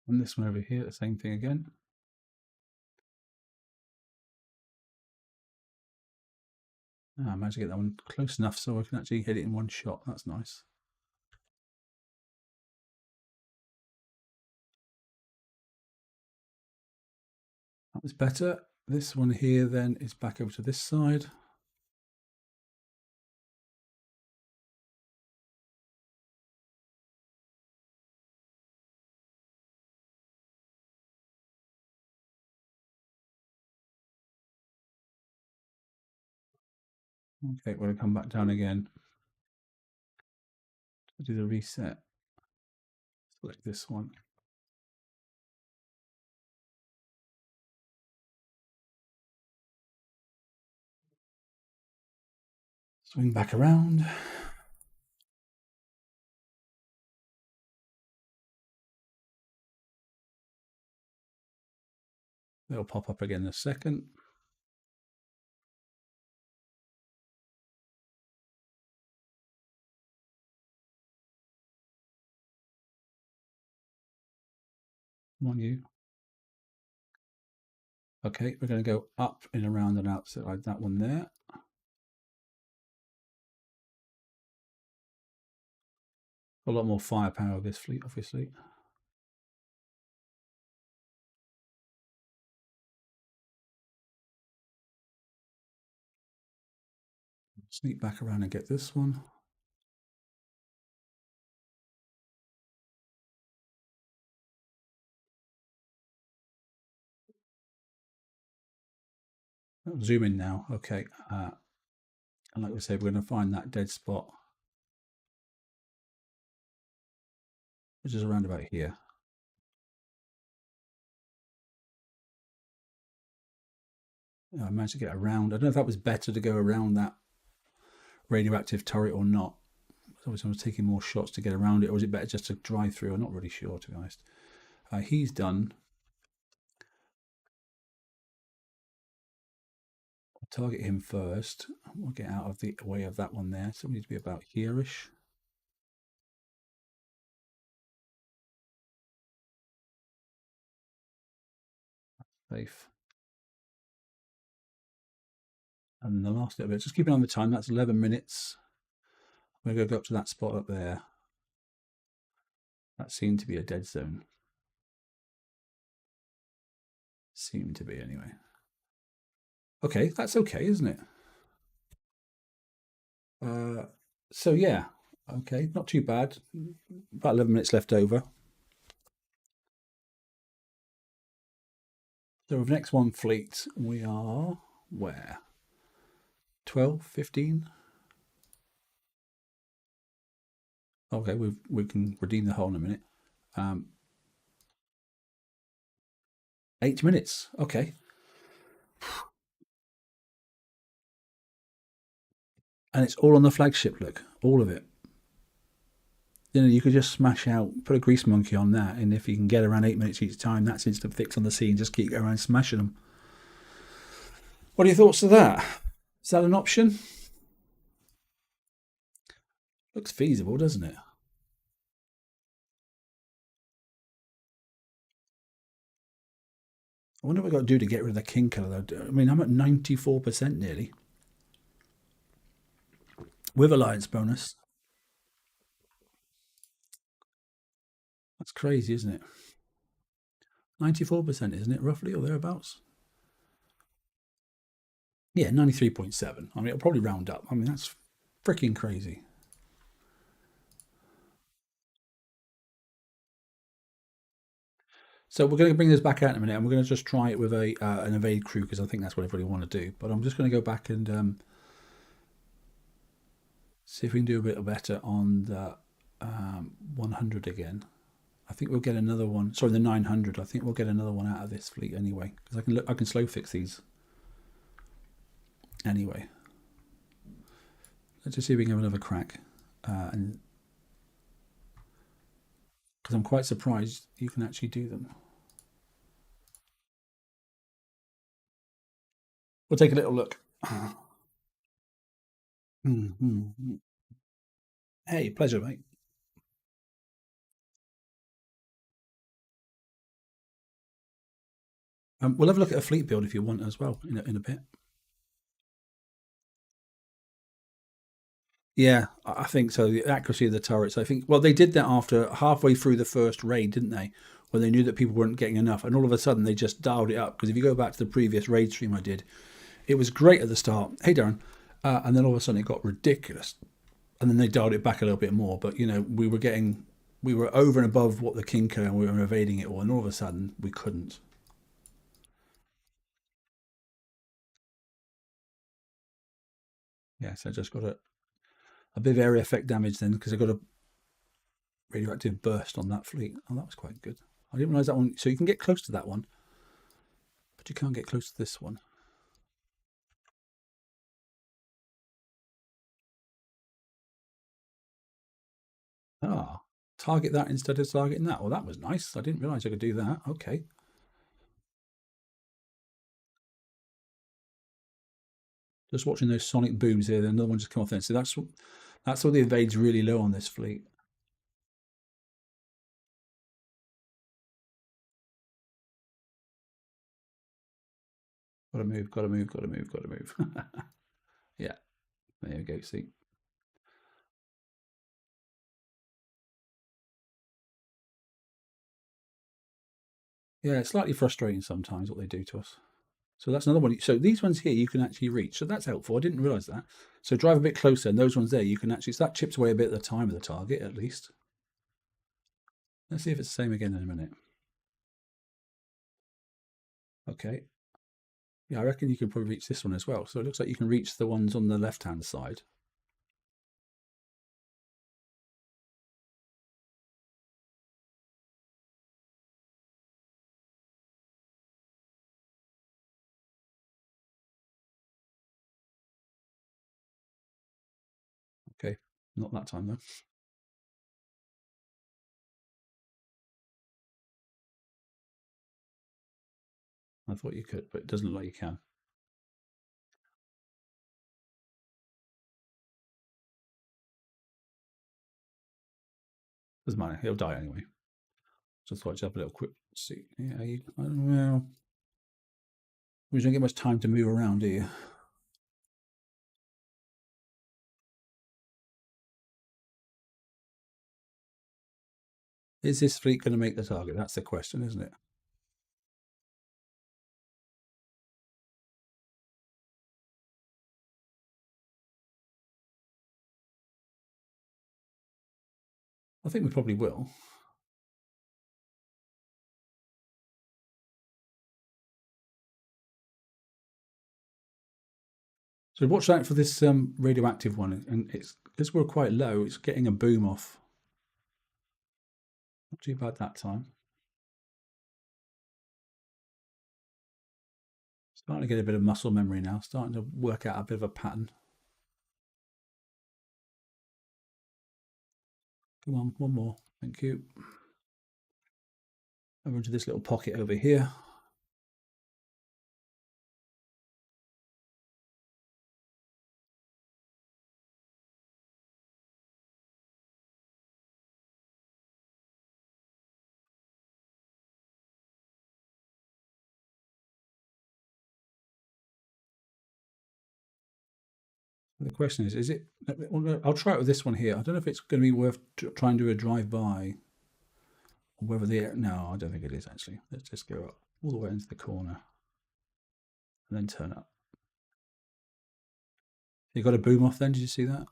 S1: And this one over here, the same thing again. I managed to get that one close enough so I can actually hit it in one shot. That's nice. That was better. This one here then is back over to this side. Okay, we're going to come back down again. Do the reset. Select this one. Swing back around. They'll pop up again in a second. Come on, you. Okay, we're going to go up and around and outside that one there. A lot more firepower of this fleet, obviously. Sneak back around and get this one. Zoom in now. Okay. And like we said, we're going to find that dead spot, which is around about here. I managed to get around. I don't know if that was better to go around that radioactive turret or not. Obviously, I was taking more shots to get around it, or was it better just to drive through? I'm not really sure, to be honest. He's done. I'll target him first. We'll get out of the way of that one there. So we need to be about here-ish. Safe. And the last little bit, just keep it on the time. That's 11 minutes. I'm going to go up to that spot up there. That seemed to be a dead zone. Seemed to be, anyway. Okay, that's okay, isn't it? So yeah, okay, not too bad. About 11 minutes left over. So with next one fleet, we are where? 12, 15? Okay, we can redeem the hull in a minute. 8 minutes. Okay. And it's all on the flagship, look. All of it. You know, you could just smash out, put a grease monkey on that, and if you can get around 8 minutes each time, that's instant fix on the scene. Just keep going around smashing them. What are your thoughts to that? Is that an option? Looks feasible, doesn't it? I wonder what we've got to do to get rid of the king killer, though. I mean, I'm at 94% nearly with alliance bonus. That's crazy, isn't it? 94%, isn't it, roughly, or thereabouts? Yeah, 93.7. I mean, it'll probably round up. I mean, that's freaking crazy. So we're going to bring this back out in a minute, and we're going to just try it with a an evade crew because I think that's what everybody want to do. But I'm just going to go back and see if we can do a bit better on the 100 again. I think we'll get another one. Sorry, the 900. I think we'll get another one out of this fleet anyway because I can slow fix these anyway. Let's just see if we can have another crack, and because I'm quite surprised you can actually do them. We'll take a little look. Hey, pleasure, mate. We'll have a look at a fleet build if you want as well in a bit. Yeah, I think so. The accuracy of the turrets. I think. Well, they did that after halfway through the first raid, didn't they? When they knew that people weren't getting enough, and all of a sudden they just dialed it up. Because if you go back to the previous raid stream I did, it was great at the start. Hey, Darren, and then all of a sudden it got ridiculous, and then they dialed it back a little bit more. But you know, we were over and above what the king could, and we were evading it all, and all of a sudden we couldn't. Yeah, so I just got a bit of area effect damage then because I got a radioactive burst on that fleet. Oh, that was quite good. I didn't realize that one. So you can get close to that one, but you can't get close to this one. Ah, target that instead of targeting that. Well, that was nice. I didn't realize I could do that. Okay. Just watching those sonic booms here. Then another one just come off there. So that's what the evade's really low on this fleet. Got to move. Got to move. Got to move. Got to move. Yeah. There you go. See. Yeah, it's slightly frustrating sometimes what they do to us. So that's another one. So these ones here you can actually reach. So that's helpful. I didn't realize that. So drive a bit closer, and those ones there you can actually. So that chips away a bit at the time of the target at least. Let's see if it's the same again in a minute. Okay. Yeah, I reckon you can probably reach this one as well. So it looks like you can reach the ones on the left-hand side. Okay, not that time though. I thought you could, but it doesn't look like you can. Doesn't matter. He'll die anyway. Just thought I'd have a little quick see. Yeah, I don't know. We don't get much time to move around, do you? Is this fleet going to make the target? That's the question, isn't it? I think we probably will. So watch out for this radioactive one, and it's because we're quite low. It's getting a boom off. Not too bad that time. Starting to get a bit of muscle memory now. Starting to work out a bit of a pattern. Come on, one more. Thank you. Over into this little pocket over here. The question is it? I'll try it with this one here. I don't know if it's going to be worth trying to do a drive-by, or whether the no, I don't think it is actually. Let's just go up all the way into the corner and then turn up. You got a boom off then? Did you see that?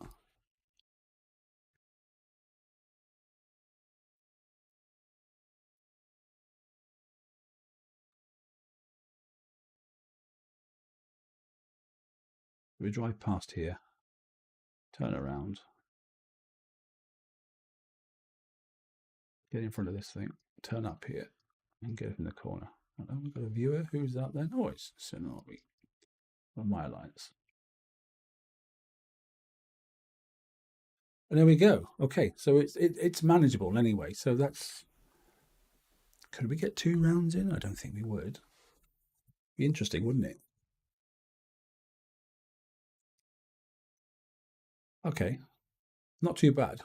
S1: We drive past here, turn around, get in front of this thing, turn up here, and get in the corner. Oh, we've got a viewer. Who's that then? Oh, it's Sonori on my alliance. And there we go. Okay, so it's manageable anyway. So that's. Could we get 2 rounds in? I don't think we would. Be interesting, wouldn't it? Okay, not too bad.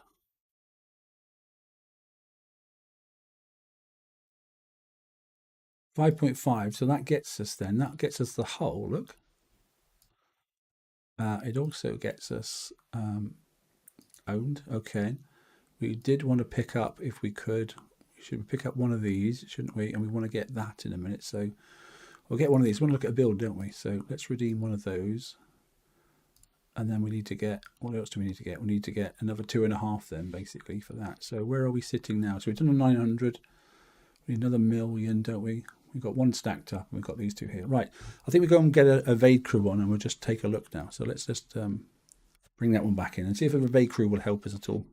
S1: 5.5. So that gets us then. That gets us the whole. Look. It also gets us owned. Okay. We did want to pick up, if we could, should we pick up one of these, shouldn't we? And we want to get that in a minute. So we'll get one of these. We want to look at a build, don't we? So let's redeem one of those. And then we need to get, what else do we need to get? We need to get another 2.5 then, basically, for that. So where are we sitting now? So we've done a 900. We need another million, don't we? We've got one stacked up, and we've got these two here. Right. I think we go and get a evade crew on, and we'll just take a look now. So let's just bring that one back in and see if a evade crew will help us at all.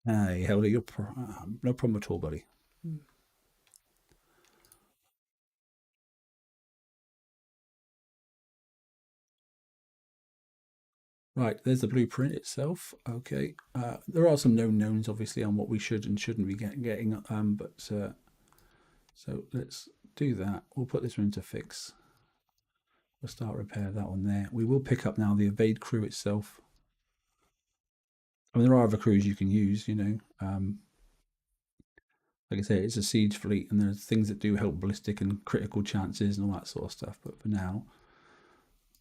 S1: Hey, Helder, you're no problem at all, buddy. Right, there's the blueprint itself. Okay, there are some known knowns, obviously, on what we should and shouldn't be getting. So let's do that. We'll put this one into fix. We'll start repair that one there. We will pick up now the evade crew itself. I mean, there are other crews you can use, you know. Like I say, it's a siege fleet, and there's things that do help ballistic and critical chances and all that sort of stuff. But for now,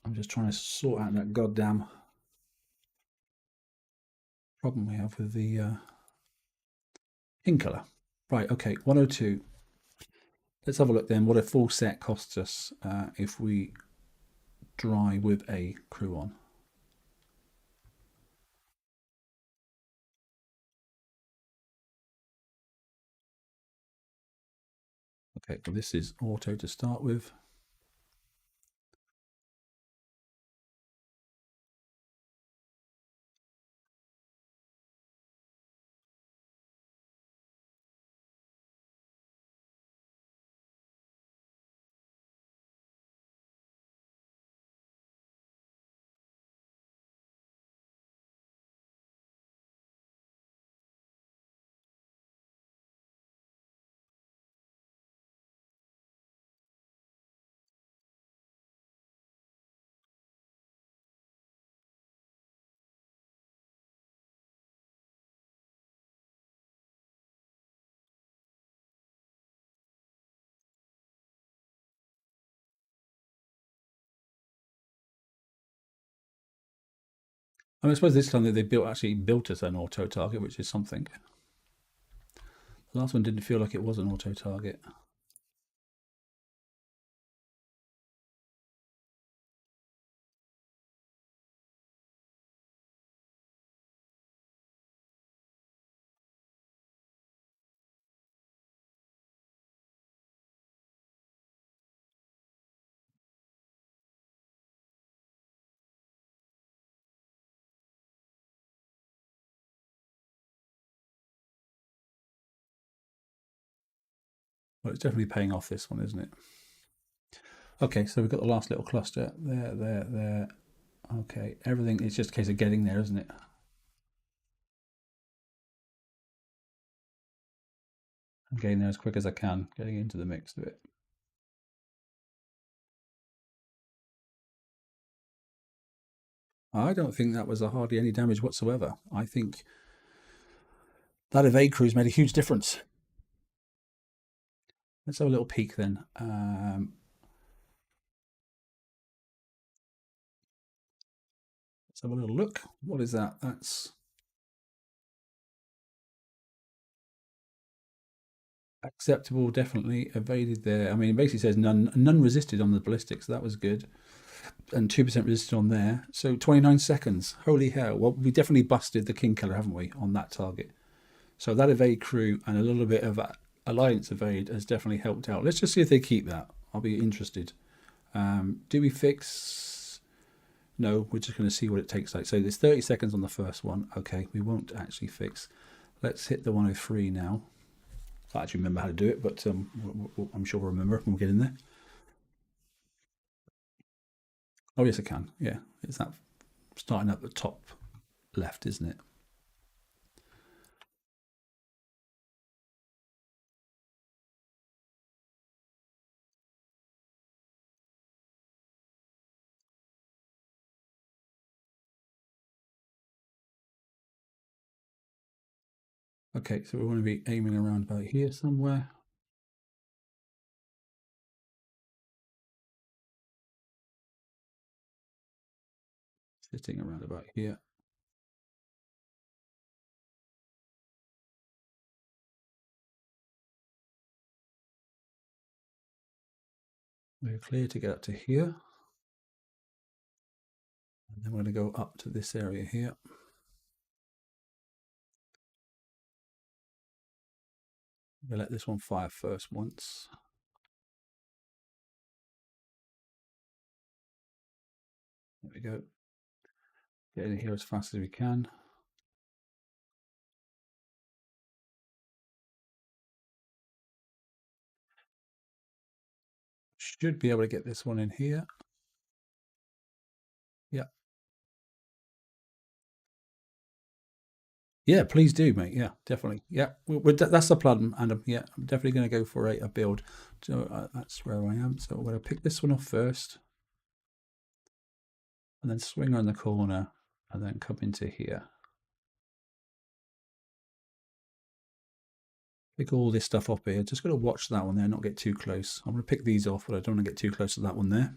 S1: I'm just trying to sort out that goddamn problem we have with the in color. Right, okay, 102. Let's have a look then what a full set costs us if we drive with a crew on. Okay, well this is auto to start with. I suppose this time they actually built us an auto target, which is something. The last one didn't feel like it was an auto target. Well, it's definitely paying off this one, isn't it? Okay, so we've got the last little cluster there, there, there. Okay, everything, it's just a case of getting there, isn't it? I'm getting there as quick as I can, getting into the mix of it. I don't think that was hardly any damage whatsoever. I think that evade cruise made a huge difference. Let's have a little peek then. Let's have a little look. What is that? That's acceptable, definitely. Evaded there. I mean, it basically says none resisted on the ballistics. So that was good. And 2% resisted on there. So 29 seconds. Holy hell. Well, we definitely busted the King Killer, haven't we, on that target? So that evade crew and a little bit of alliance evade has definitely helped out. Let's just see if they keep that. I'll be interested. Do we fix? No, we're just going to see what it takes. Like, so there's 30 seconds on the first one. Okay, we won't actually fix. Let's hit the 103 now. I actually remember how to do it, but I'm sure we'll remember when we get in there. Oh yes, I can. Yeah, it's that starting at the top left, isn't it? Okay, so we want to be aiming around about here somewhere. Sitting around about here. We're clear to get up to here. And then we're going to go up to this area here. We'll let this one fire first once. There we go. Get in here as fast as we can. Should be able to get this one in here. Yeah. Yeah, please do, mate. Yeah, definitely. Yeah, that's the plan. And yeah, I'm definitely going to go for a build. So that's where I am. So I'm going to pick this one off first. And then swing around the corner. And then come into here. Pick all this stuff up here. Just got to watch that one there, not get too close. I'm going to pick these off, but I don't want to get too close to that one there.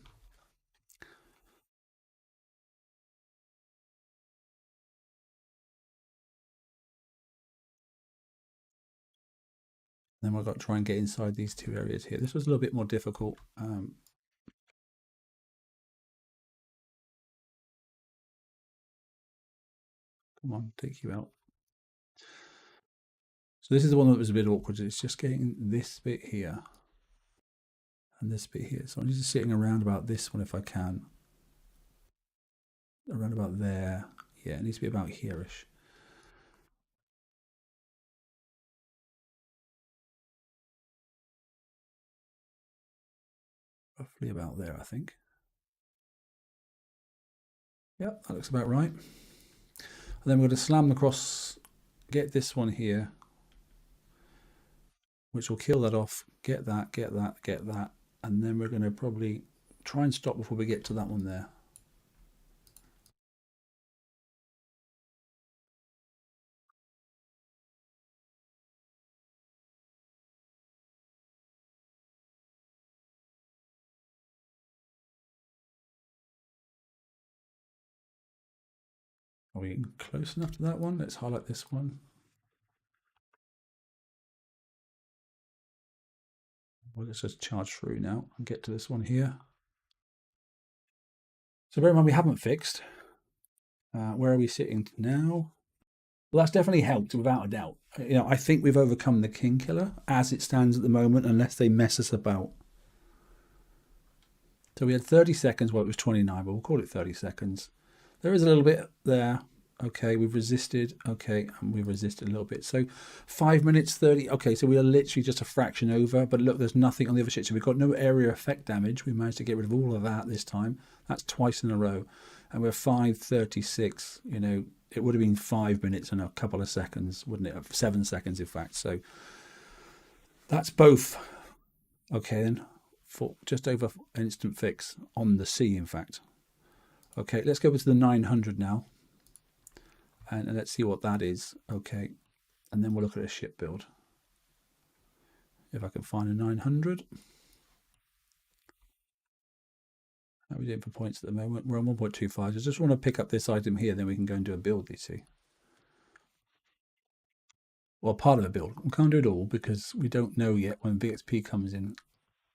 S1: Then we've got to try and get inside these two areas here. This was a little bit more difficult. Come on, take you out. So this is the one that was a bit awkward. It's just getting this bit here and this bit here. So I'm just sitting around about this one if I can. Around about there. Yeah, it needs to be about here-ish. Roughly about there, I think. Yep, that looks about right. And then we're going to slam across, get this one here, which will kill that off. Get that, get that, get that. And then we're going to probably try and stop before we get to that one there. Are we close enough to that one? Let's highlight this one. Well, let's just charge through now and get to this one here. So bear in mind we haven't fixed. Where are we sitting now? Well, that's definitely helped without a doubt. I think we've overcome the King Killer as it stands at the moment, unless they mess us about. So we had 30 seconds. Well, it was 29, but we'll call it 30 seconds. There is a little bit there. Okay, we've resisted. Okay, and we've resisted a little bit. So 5 minutes 30. Okay, so we are literally just a fraction over. But look, there's nothing on the other shit. So we've got no area effect damage. We managed to get rid of all of that this time. That's twice in a row. And we're 5:36. You know, it would have been 5 minutes and a couple of seconds, wouldn't it? 7 seconds, in fact. So that's both. Okay, then for just over an instant fix on the C, in fact. Okay, let's go over to the 900 now. And let's see what that is. Okay, and then we'll look at a ship build. If I can find a 900. How are we doing for points at the moment? We're on 1.25. I just want to pick up this item here, then we can go and do a build, you see. Well, part of a build. We can't do it all because we don't know yet when VXP comes in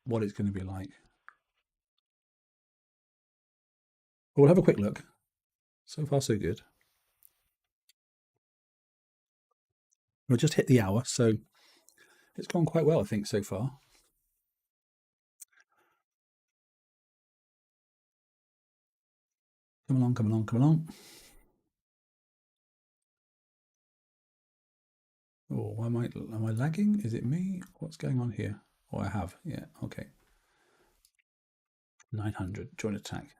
S1: what it's going to be like. But we'll have a quick look. So far, so good. We'll just hit the hour, so it's gone quite well, I think, so far. Come along, come along, come along. Oh, am I lagging? Is it me? What's going on here? Oh, I have. Yeah, okay. 900, joint attack.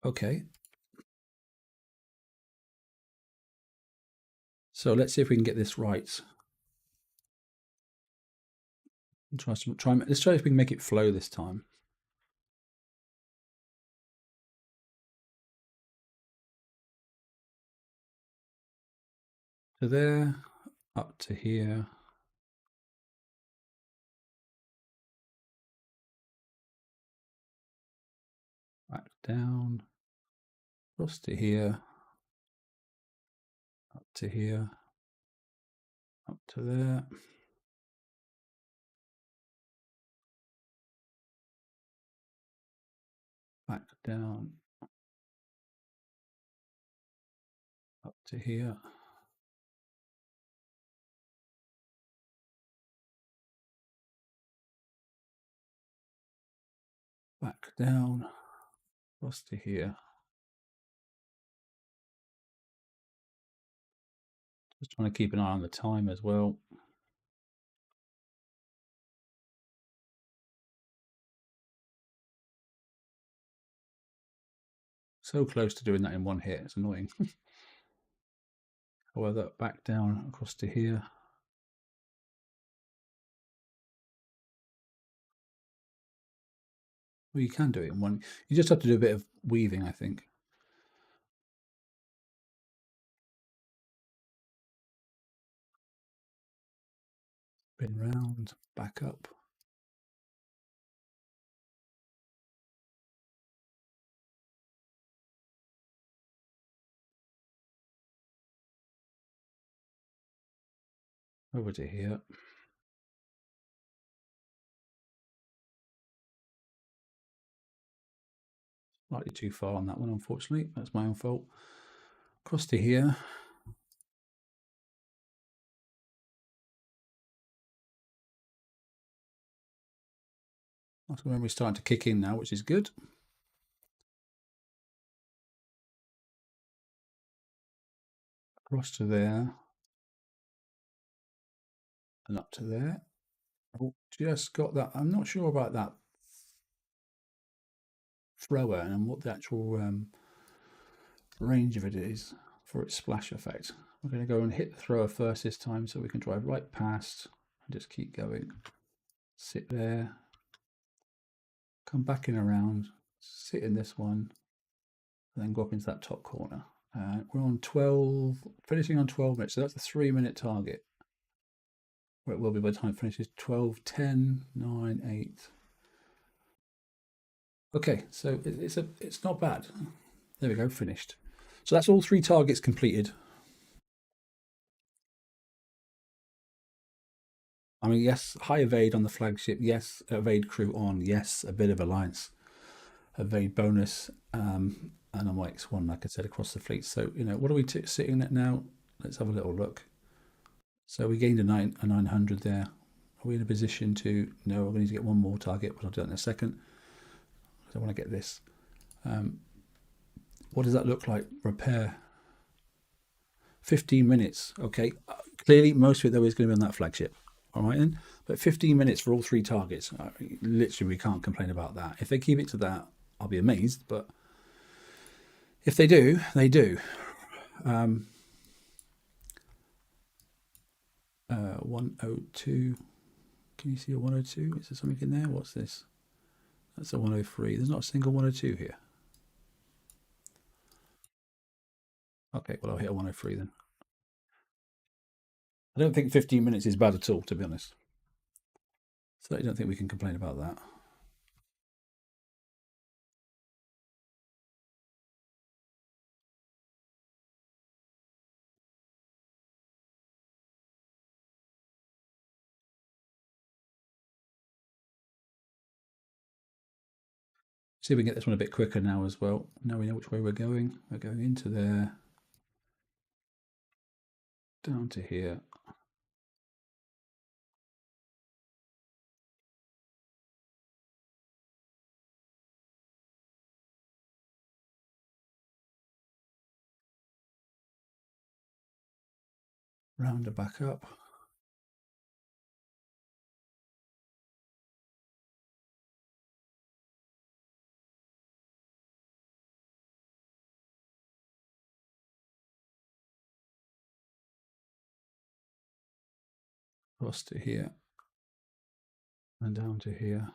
S1: Okay. So let's see if we can get this right. Let's try if we can make it flow this time. So there, up to here. Back down. Across to here. Up to here. Up to there. Back down. Up to here. Back down. Across to here. Just trying to keep an eye on the time as well. So close to doing that in one hit. It's annoying. However, back down across to here. Well, you can do it in one. You just have to do a bit of weaving, I think. Spin round, back up. Over to here. Slightly too far on that one, unfortunately. That's my own fault. Across to here. That's when we're starting to kick in now, which is good. Across to there. And up to there. Oh, just got that. I'm not sure about that thrower and what the actual range of it is for its splash effect. We're going to go and hit the thrower first this time so we can drive right past and just keep going. Sit there. Come back in around. Sit in this one. And then go up into that top corner. We're on 12, finishing on 12 minutes. So that's a 3-minute target. Where it will be by the time it finishes. 12, 10, 9, 8. Okay, so it's not bad. There we go, finished. So that's all 3 targets completed. I mean, yes, high evade on the flagship. Yes, evade crew on. Yes, a bit of alliance evade bonus. And on X1, like I said, across the fleet. So, you know, what are we sitting at now? Let's have a little look. So we gained a 900 there. Are we in a position to? No, we're going to need to get one more target, but I'll do that in a second. I want to get this. What does that look like? Repair. 15 minutes. Okay. Clearly, most of it, though, is going to be on that flagship. All right, then. But 15 minutes for all 3 targets. Literally, we can't complain about that. If they keep it to that, I'll be amazed. But if they do, they do. 102. Can you see a 102? Is there something in there? What's this? That's a 103. There's not a single 102 here. Okay, well, I'll hit a 103 then. I don't think 15 minutes is bad at all, to be honest. So I don't think we can complain about that. See if we can get this one a bit quicker now as well. Now we know which way we're going. We're going into there, down to here. Round and back up. Across to here. And down to here.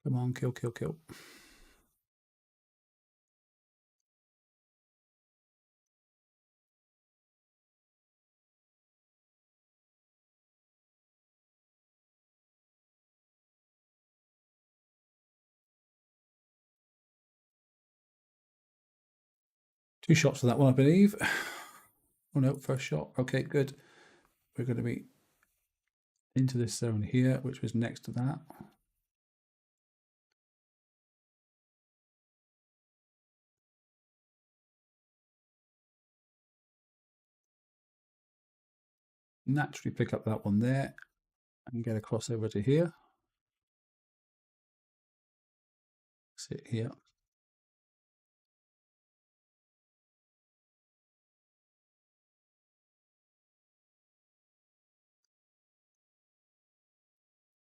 S1: Come on, kill, kill, kill. Two shots for that one, I believe. Oh no, first shot. Okay, good. We're going to be into this zone here, which was next to that. Naturally pick up that one there and get across over to here. Sit here.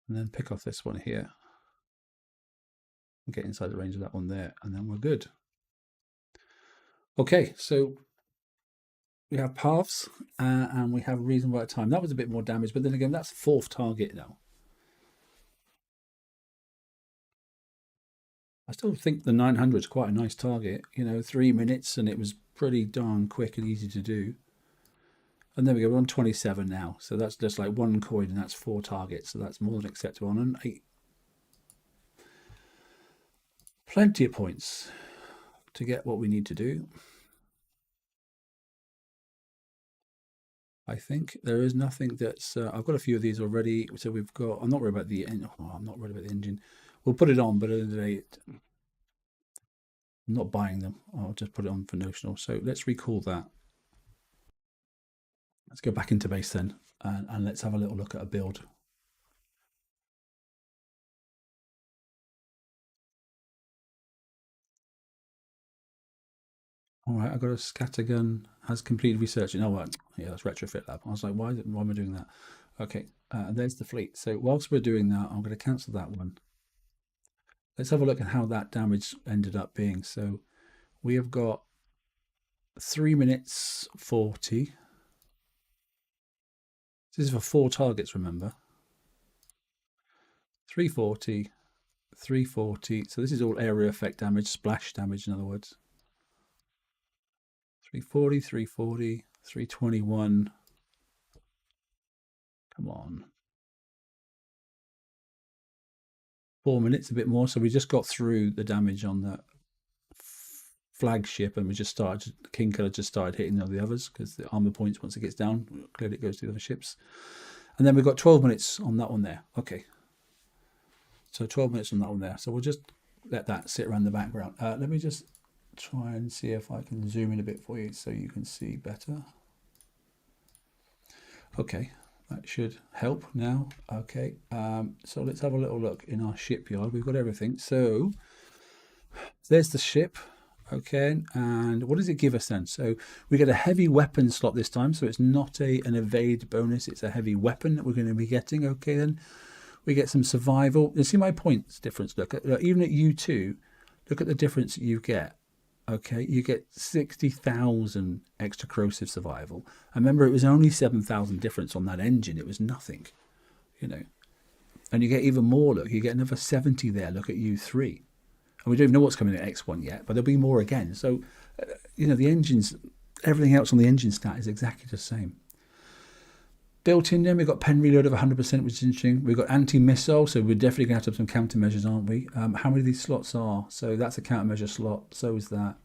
S1: And then pick off this one here. And get inside the range of that one there, and then we're good. Okay, so we have paths and we have reasonable time. That was a bit more damage, but then again, that's 4th target now. I still think the 900 is quite a nice target. 3 minutes, and it was pretty darn quick and easy to do. And there we go, we're on 27 now. So that's just like 1 coin, and that's 4 targets. So that's more than acceptable. And 8. Plenty of points to get what we need to do. I think there is nothing that's. I've got a few of these already, so we've got. I'm not worried about the. I'm not worried about the engine. We'll put it on, but at the end of the day, I'm not buying them. I'll just put it on for notional. So let's recall that. Let's go back into base then, and let's have a little look at a build. All right, I've got a scattergun, has completed research. Oh, what? Yeah, that's retrofit lab. I was like, why am I doing that? Okay, there's the fleet. So whilst we're doing that, I'm going to cancel that one. Let's have a look at how that damage ended up being. So we have got 3 minutes 40. This is for 4 targets, remember. 340, 340. So this is all area effect damage, splash damage, in other words. 340, 340, 321. Come on. 4 minutes, a bit more. So we just got through the damage on the flagship, and we just started. King Killer just started hitting all the others because the armor points, once it gets down, clearly it goes to the other ships. And then we've got 12 minutes on that one there. Okay. So 12 minutes on that one there. So we'll just let that sit around the background. Let me just try and see if I can zoom in a bit for you so you can see better. Okay, that should help now. Okay, so let's have a little look in our shipyard. We've got everything. So there's the ship. Okay, and what does it give us then? So we get a heavy weapon slot this time. So it's not an evade bonus. It's a heavy weapon that we're going to be getting. Okay, then we get some survival. You see my points difference? Look, even at U2, look at the difference you get. Okay, you get 60,000 extra corrosive survival. I remember it was only 7,000 difference on that engine. It was nothing, you know. And you get even more. Look, you get another 70 there. Look at U3. And we don't even know what's coming at X1 yet, but there'll be more again. So, you know, the engines, everything else on the engine stat is exactly the same. Built in then, we've got pen reload of 100%, which is interesting. We've got anti-missile, so we're definitely going to have some countermeasures, aren't we? How many of these slots are? So that's a countermeasure slot, so is that.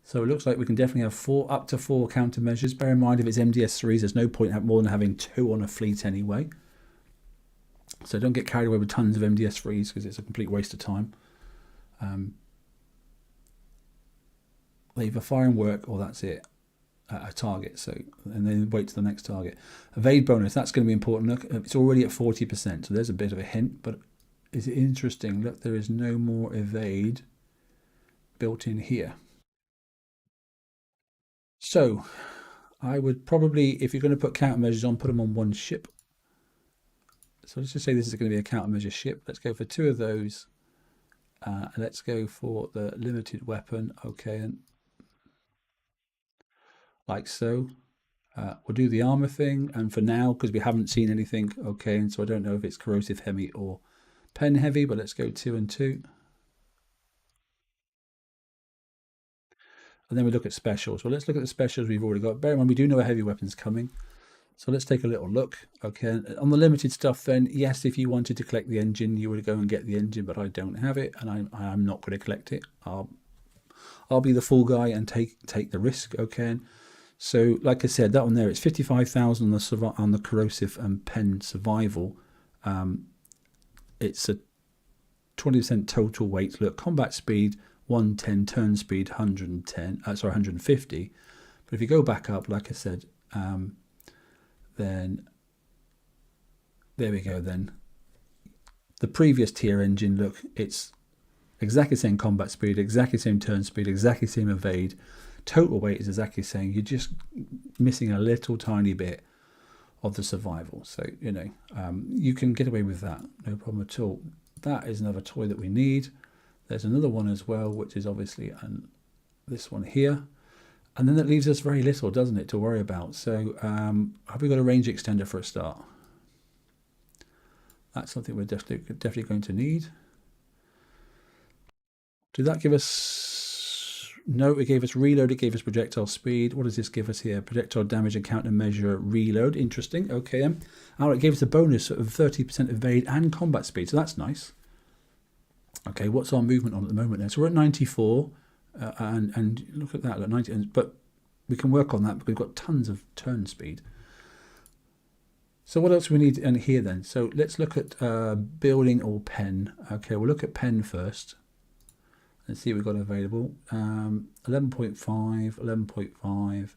S1: So it looks like we can definitely have up to four countermeasures. Bear in mind, if it's MDS3s, there's no point more than having 2 on a fleet anyway. So don't get carried away with tons of MDS3s because it's a complete waste of time. They either fire and work or that's it. A target, so and then wait to the next target. Evade bonus, that's going to be important. Look, it's already at 40%, so there's a bit of a hint, but is it interesting? Look, there is no more evade built in here. So I would probably, if you're going to put countermeasures on, put them on one ship. So let's just say this is going to be a countermeasure ship. Let's go for 2 of those. Let's go for the limited weapon. Okay, and like so. We'll do the armor thing, and for now, because we haven't seen anything, okay, and so I don't know if it's corrosive heavy or pen heavy, but let's go 2 and 2. And then we look at specials. Well, let's look at the specials we've already got. Bear in mind, we do know a heavy weapon's coming. So let's take a little look. Okay, on the limited stuff then, yes, if you wanted to collect the engine, you would go and get the engine, but I don't have it, and I'm not going to collect it. I'll be the fool guy and take the risk, okay? So, like I said, that one there, it's 55,000 on the corrosive and pen survival. It's a 20% total weight. Look, combat speed 110, turn speed 150. But if you go back up, like I said, then there we go. Then the previous tier engine, look, it's exactly the same combat speed, exactly the same turn speed, exactly the same evade. Total weight is exactly the same. You're just missing a little tiny bit of the survival. So, you know, you can get away with that. No problem at all. That is another toy that we need. There's another one as well, which is obviously this one here. And then that leaves us very little, doesn't it, to worry about. So have we got a range extender for a start? That's something we're definitely going to need. Did that give us... No, it gave us reload, it gave us projectile speed. What does this give us here? Projectile damage and countermeasure reload. Interesting. Okay, then. Oh, it gave us a bonus of 30% evade and combat speed, so that's nice. Okay, what's our movement on at the moment then? So we're at 94, and look at that, like 90, but we can work on that because we've got tons of turn speed. So what else do we need in here then? So let's look at building or pen. Okay, we'll look at pen first. Let's see what we've got available. 11.5, 11.5,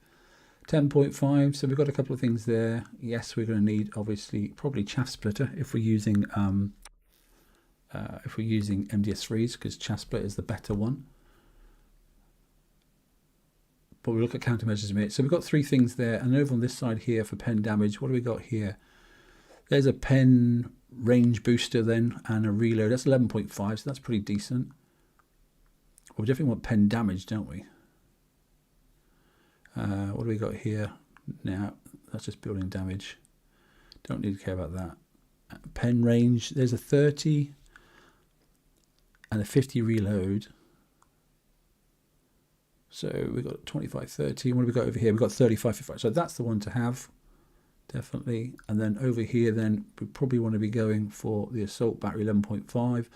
S1: 10.5. So we've got a couple of things there. Yes, we're going to need obviously probably chaff splitter if we're using MDS3s, because chaff splitter is the better one. But we'll look at countermeasures in a minute. So we've got 3 things there, and over on this side here for pen damage, what do we got here? There's a pen range booster then and a reload. That's 11.5, so that's pretty decent. Well, we definitely want pen damage, don't we? What do we got here? Now, that's just building damage. Don't need to care about that. Pen range, there's a 30 and a 50 reload. So we've got 25, 30. What have we got over here? We've got 35, 55. So that's the one to have, definitely. And then over here, then we probably want to be going for the assault battery 11.5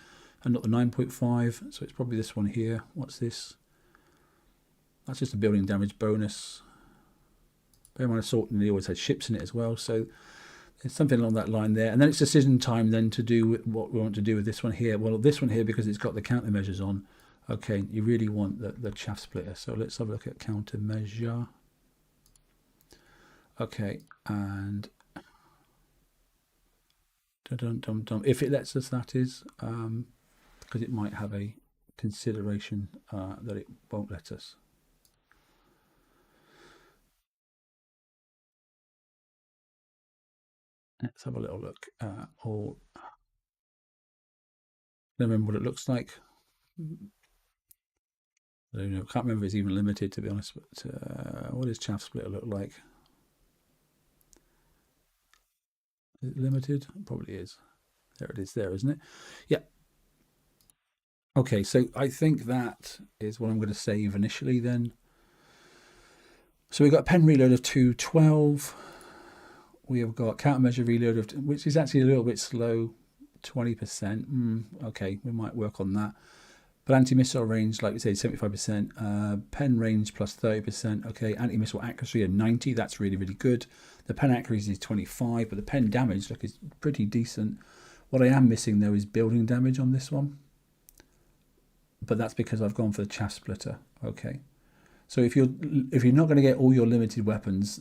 S1: and not the 9.5. So it's probably this one here. What's this? That's just a building damage bonus. Bear in mind, assault, and they always had ships in it as well. So It's something along that line there. And then it's decision time then to do what we want to do with this one here. Well, this one here, because it's got the countermeasures on, okay, you really want the chaff splitter. So let's have a look at countermeasure. Okay, and if it lets us, that is, because it might have a consideration that it won't let us. Let's have a little look. Or remember what it looks like. I don't know. Can't remember if it's even limited, to be honest. But what does chaff splitter look like? Is it limited? It probably is. There it is. There, isn't it? Yeah. Okay. So I think that is what I'm going to save initially. Then. So we've got a pen reload of 212. We have got countermeasure reload of, which is actually a little bit slow, 20%. Okay, we might work on that. But anti-missile range, like we said, 75%. Pen range plus 30%. Okay, anti-missile accuracy of 90. That's really, really good. The pen accuracy is 25, but the pen damage, look, is pretty decent. What I am missing though is building damage on this one. But that's because I've gone for the chaff splitter. Okay. So if you're not going to get all your limited weapons,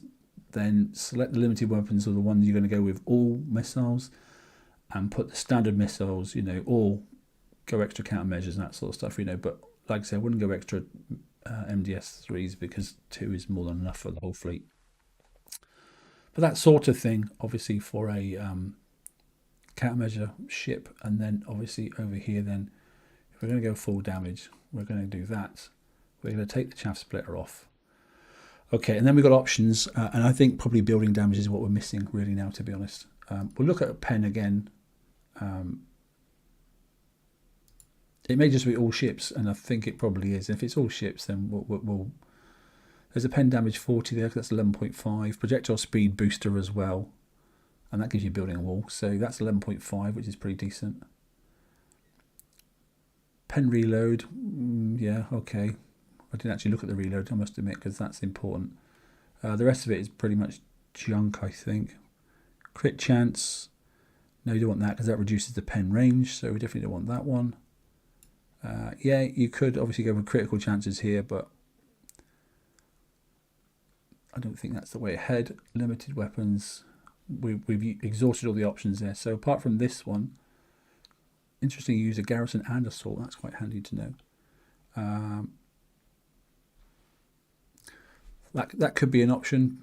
S1: then select the limited weapons or the ones you're going to go with all missiles, and put the standard missiles, or go extra countermeasures and that sort of stuff, But like I said, I wouldn't go extra MDS3s because 2 is more than enough for the whole fleet. But that sort of thing, obviously, for a countermeasure ship, and then obviously over here, then if we're going to go full damage, we're going to do that. We're going to take the chaff splitter off. Okay, and then we've got options, and I think probably building damage is what we're missing really now, to be honest. We'll look at a pen again. It may just be all ships, and I think it probably is. If it's all ships, then we'll there's a pen damage 40 there, that's 11.5. Projectile speed booster as well, and that gives you building a wall. So that's 11.5, which is pretty decent. Pen reload, yeah, okay. I didn't actually look at the reload, I must admit, because that's important. The rest of it is pretty much junk, I think. Crit chance, no, you don't want that because that reduces the pen range, so we definitely don't want that one. Yeah, you could obviously go with critical chances here, but I don't think that's the way ahead. Limited weapons, we've exhausted all the options there. So apart from this one, interesting, you use a garrison and assault, that's quite handy to know. That could be an option.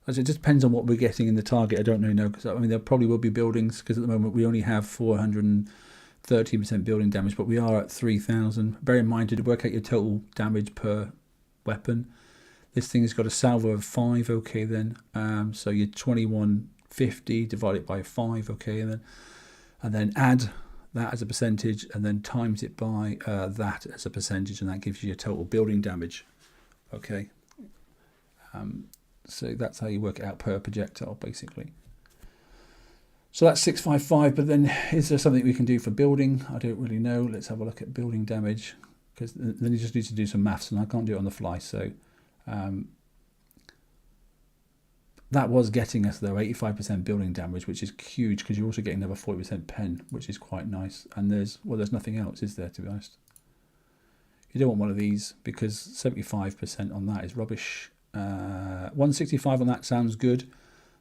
S1: As it just depends on what we're getting in the target. I don't really know, because I mean there probably will be buildings, because at the moment we only have 413% building damage, but we are at 3,000. Bear in mind to work out your total damage per weapon. This thing has got a salvo of 5. Okay, then so you're 2150 divided by 5. Okay, and then add that as a percentage, and then times it by that as a percentage, and that gives you your total building damage. Okay, so that's how you work it out per projectile, basically. So that's 655, but then is there something we can do for building? I don't really know. Let's have a look at building damage, because then you just need to do some maths, and I can't do it on the fly. So that was getting us, though, 85% building damage, which is huge, because you're also getting another 40% pen, which is quite nice. And there's nothing else, is there, to be honest? You don't want one of these, because 75% on that is rubbish. 165 on that sounds good,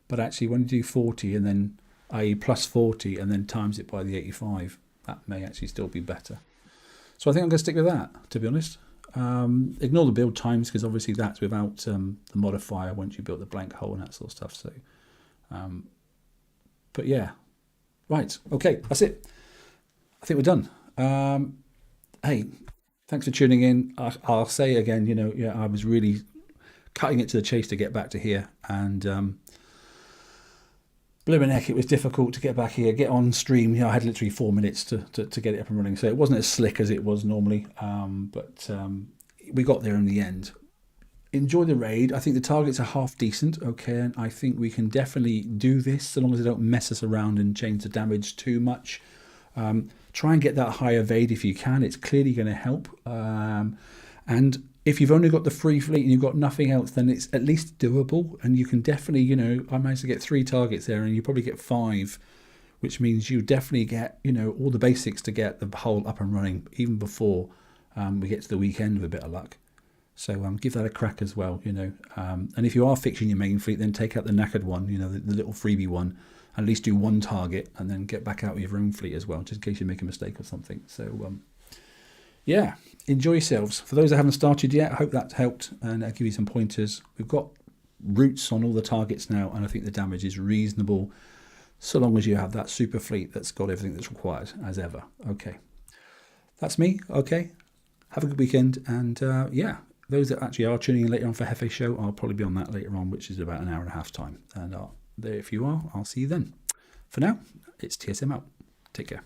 S1: but actually when you do 40 and then, i.e. plus 40, and then times it by the 85, that may actually still be better. So I think I'm going to stick with that, to be honest. Ignore the build times, because obviously that's without the modifier once you built the blank hole and that sort of stuff. So, but yeah, right, okay, that's it. I think we're done. Hey, thanks for tuning in. I'll say again, yeah, I was really cutting it to the chase to get back to here, and blooming heck, it was difficult to get back here, get on stream. I had literally 4 minutes to get it up and running, so it wasn't as slick as it was normally, but we got there in the end. Enjoy the raid. I think the targets are half decent, okay, and I think we can definitely do this, so long as they don't mess us around and change the damage too much. Try and get that high evade if you can. It's clearly going to help, and if you've only got the free fleet and you've got nothing else, then it's at least doable, and you can definitely, you know, I managed to get 3 targets there, and you probably get 5, which means you definitely get, you know, all the basics to get the hole up and running even before we get to the weekend with a bit of luck. So give that a crack as well, you know. And if you are fixing your main fleet, then take out the knackered one, you know, the little freebie one. At least do 1 target and then get back out with your own fleet as well, just in case you make a mistake or something. So yeah, enjoy yourselves. For those that haven't started yet, I hope that helped and I'll give you some pointers. We've got routes on all the targets now, and I think the damage is reasonable, so long as you have that super fleet that's got everything that's required, as ever. Okay, that's me. Okay, have a good weekend, and yeah, those that actually are tuning in later on for Hefe Show, I'll probably be on that later on, which is about an hour and a half time, and there, if you are, I'll see you then. For now, it's TSM out. Take care.